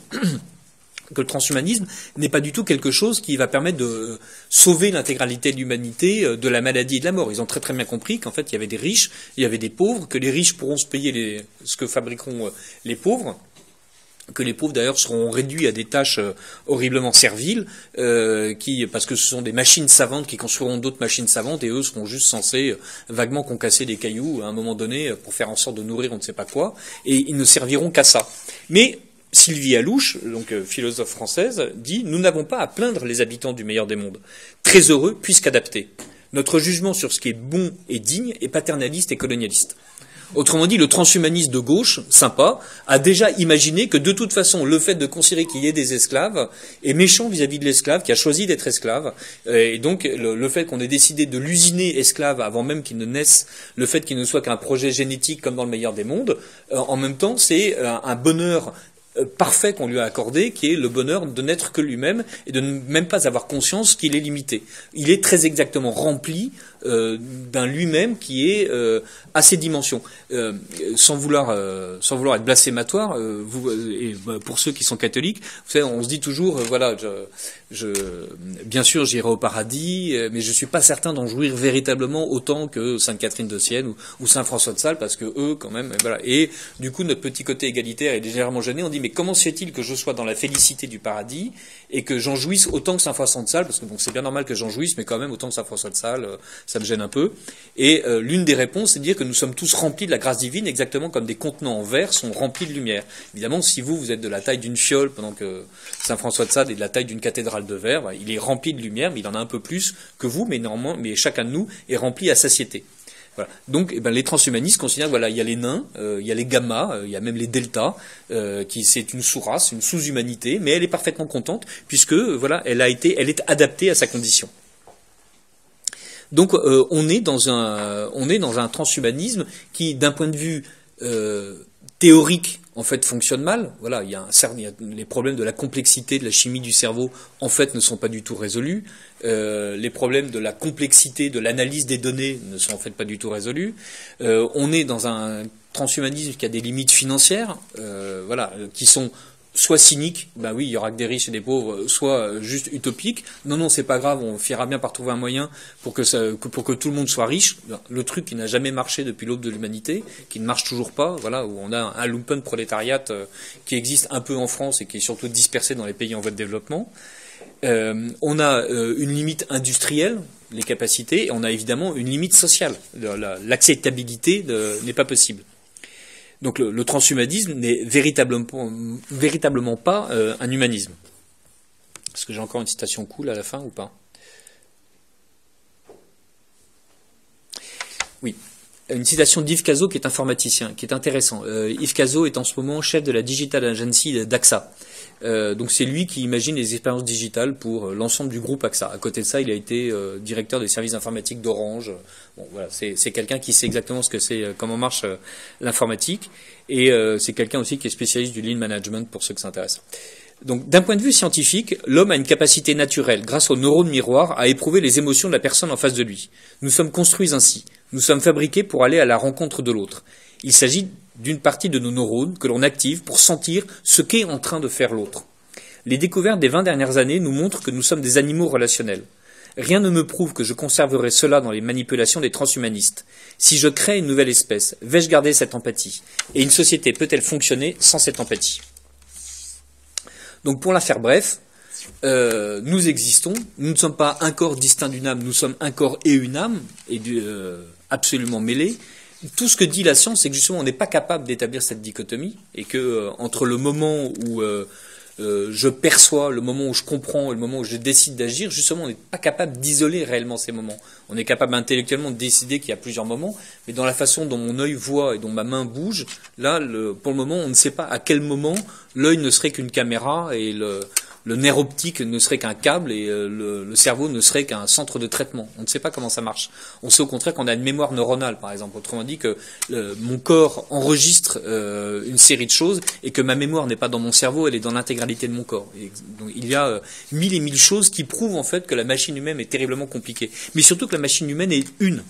Que le transhumanisme n'est pas du tout quelque chose qui va permettre de sauver l'intégralité de l'humanité de la maladie et de la mort. Ils ont très très bien compris qu'en fait il y avait des riches, il y avait des pauvres, que les riches pourront se payer ce que fabriqueront les pauvres, que les pauvres d'ailleurs seront réduits à des tâches horriblement serviles, parce que ce sont des machines savantes qui construiront d'autres machines savantes et eux seront juste censés vaguement concasser des cailloux à un moment donné pour faire en sorte de nourrir on ne sait pas quoi, et ils ne serviront qu'à ça. Mais Sylvie Alouche, donc philosophe française, dit « Nous n'avons pas à plaindre les habitants du meilleur des mondes. Très heureux puisqu'adaptés. Notre jugement sur ce qui est bon et digne est paternaliste et colonialiste. » Autrement dit, le transhumaniste de gauche, sympa, a déjà imaginé que de toute façon, le fait de considérer qu'il y ait des esclaves est méchant vis-à-vis de l'esclave qui a choisi d'être esclave. Et donc, le fait qu'on ait décidé de l'usiner esclave avant même qu'il ne naisse, le fait qu'il ne soit qu'un projet génétique comme dans le meilleur des mondes, en même temps, c'est un bonheur parfait qu'on lui a accordé, qui est le bonheur de n'être que lui-même et de ne même pas avoir conscience qu'il est limité. Il est très exactement rempli d'un lui-même qui est à ses dimensions. Sans vouloir être blasphématoire, pour ceux qui sont catholiques, vous savez, on se dit toujours, voilà, bien sûr, j'irai au paradis, mais je suis pas certain d'en jouir véritablement autant que Sainte Catherine de Sienne ou Saint François de Sales, parce que eux, quand même, voilà. Et du coup, notre petit côté égalitaire est légèrement gêné. On dit, mais comment se fait-il que je sois dans la félicité du paradis et que j'en jouisse autant que Saint François de Sales, parce que bon, c'est bien normal que j'en jouisse, mais quand même autant que Saint François de Sales, ça me gêne un peu. Et l'une des réponses, c'est de dire que nous sommes tous remplis de la grâce divine, exactement comme des contenants en verre sont remplis de lumière. Évidemment, si vous êtes de la taille d'une fiole, pendant que Saint François de Sales est de la taille d'une cathédrale de verre, il est rempli de lumière, mais il en a un peu plus que vous, mais chacun de nous est rempli à satiété. Voilà. Donc, les transhumanistes considèrent, voilà, il y a les nains, il y a les gammas, il y a même les deltas, c'est une sous-race, une sous-humanité, mais elle est parfaitement contente puisque, voilà, elle est adaptée à sa condition. Donc, on est dans un transhumanisme qui, d'un point de vue théorique, en fait, fonctionne mal. Voilà, il y a les problèmes de la complexité de la chimie du cerveau, en fait, ne sont pas du tout résolus. Les problèmes de la complexité de l'analyse des données ne sont en fait pas du tout résolus. On est dans un transhumanisme qui a des limites financières, voilà, qui sont soit cyniques, ben oui, il y aura que des riches et des pauvres, soit juste utopiques. Non, c'est pas grave, on finira bien par trouver un moyen pour que tout le monde soit riche. Le truc qui n'a jamais marché depuis l'aube de l'humanité, qui ne marche toujours pas, voilà, où on a un lumpenprolétariat qui existe un peu en France et qui est surtout dispersé dans les pays en voie de développement. On a une limite industrielle, les capacités, et on a évidemment une limite sociale. L'acceptabilité n'est pas possible. Donc le transhumanisme n'est véritablement pas un humanisme. Est-ce que j'ai encore une citation cool à la fin ou pas ? Oui. Une citation d'Yves Cazot, qui est informaticien, qui est intéressant. Yves Cazot est en ce moment chef de la Digital Agency d'AXA. Donc c'est lui qui imagine les expériences digitales pour l'ensemble du groupe AXA. À côté de ça, il a été directeur des services informatiques d'Orange. Bon, voilà, c'est quelqu'un qui sait exactement ce que c'est, comment marche l'informatique. Et c'est quelqu'un aussi qui est spécialiste du lean management pour ceux que ça intéresse. Donc, d'un point de vue scientifique, l'homme a une capacité naturelle, grâce aux neurones miroirs, à éprouver les émotions de la personne en face de lui. Nous sommes construits ainsi. Nous sommes fabriqués pour aller à la rencontre de l'autre. Il s'agit d'une partie de nos neurones que l'on active pour sentir ce qu'est en train de faire l'autre. Les découvertes des 20 dernières années nous montrent que nous sommes des animaux relationnels. Rien ne me prouve que je conserverai cela dans les manipulations des transhumanistes. Si je crée une nouvelle espèce, vais-je garder cette empathie? Et une société peut-elle fonctionner sans cette empathie? Donc pour la faire bref, nous existons, nous ne sommes pas un corps distinct d'une âme, nous sommes un corps et une âme, et absolument mêlés. Tout ce que dit la science, c'est que justement on n'est pas capable d'établir cette dichotomie, et que entre le moment où je perçois, le moment où je comprends et le moment où je décide d'agir, justement on n'est pas capable d'isoler réellement ces moments. On est capable intellectuellement de décider qu'il y a plusieurs moments, mais dans la façon dont mon œil voit et dont ma main bouge, là, pour le moment, on ne sait pas à quel moment l'œil ne serait qu'une caméra et le nerf optique ne serait qu'un câble et le cerveau ne serait qu'un centre de traitement. On ne sait pas comment ça marche. On sait au contraire qu'on a une mémoire neuronale, par exemple. Autrement dit que mon corps enregistre une série de choses et que ma mémoire n'est pas dans mon cerveau, elle est dans l'intégralité de mon corps. Et donc, il y a 1000 et 1000 choses qui prouvent en fait que la machine humaine est terriblement compliquée. Mais surtout que la machine humaine est une.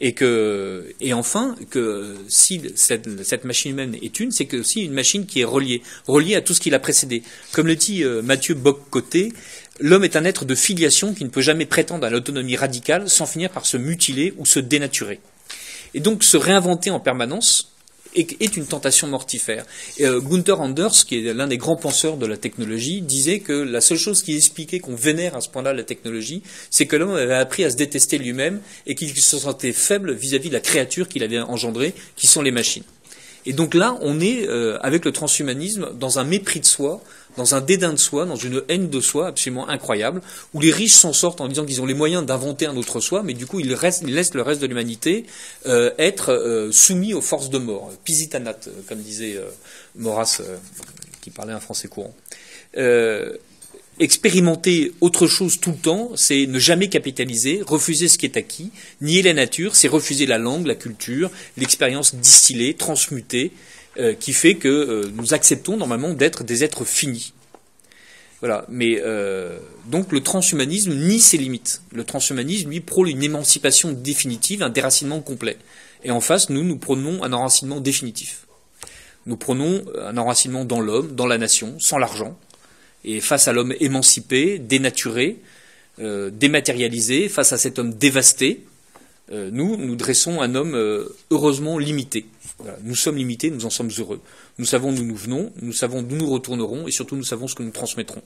Et enfin, que si cette machine humaine est une, c'est que aussi une machine qui est reliée à tout ce qui l'a précédé. Comme le dit Mathieu Bock-Côté, l'homme est un être de filiation qui ne peut jamais prétendre à l'autonomie radicale sans finir par se mutiler ou se dénaturer. Et donc se réinventer en permanence est une tentation mortifère. Gunther Anders, qui est l'un des grands penseurs de la technologie, disait que la seule chose qui expliquait qu'on vénère à ce point-là la technologie, c'est que l'homme avait appris à se détester lui-même et qu'il se sentait faible vis-à-vis de la créature qu'il avait engendrée, qui sont les machines. Et donc là, on est, avec le transhumanisme, dans un mépris de soi, dans un dédain de soi, dans une haine de soi absolument incroyable, où les riches s'en sortent en disant qu'ils ont les moyens d'inventer un autre soi, mais du coup ils laissent le reste de l'humanité être soumis aux forces de mort. Pisitanat, comme disait Maurras, qui parlait un français courant. Expérimenter autre chose tout le temps, c'est ne jamais capitaliser, refuser ce qui est acquis, nier la nature, c'est refuser la langue, la culture, l'expérience distillée, transmutée, qui fait que nous acceptons normalement d'être des êtres finis. Voilà. Mais donc le transhumanisme nie ses limites. Le transhumanisme, lui, prône une émancipation définitive, un déracinement complet. Et en face, nous prônons un enracinement définitif. Nous prônons un enracinement dans l'homme, dans la nation, sans l'argent. Et face à l'homme émancipé, dénaturé, dématérialisé, face à cet homme dévasté, nous dressons un homme heureusement limité. Voilà. Nous sommes limités, nous en sommes heureux. Nous savons d'où nous venons, nous savons d'où nous retournerons et surtout nous savons ce que nous transmettrons.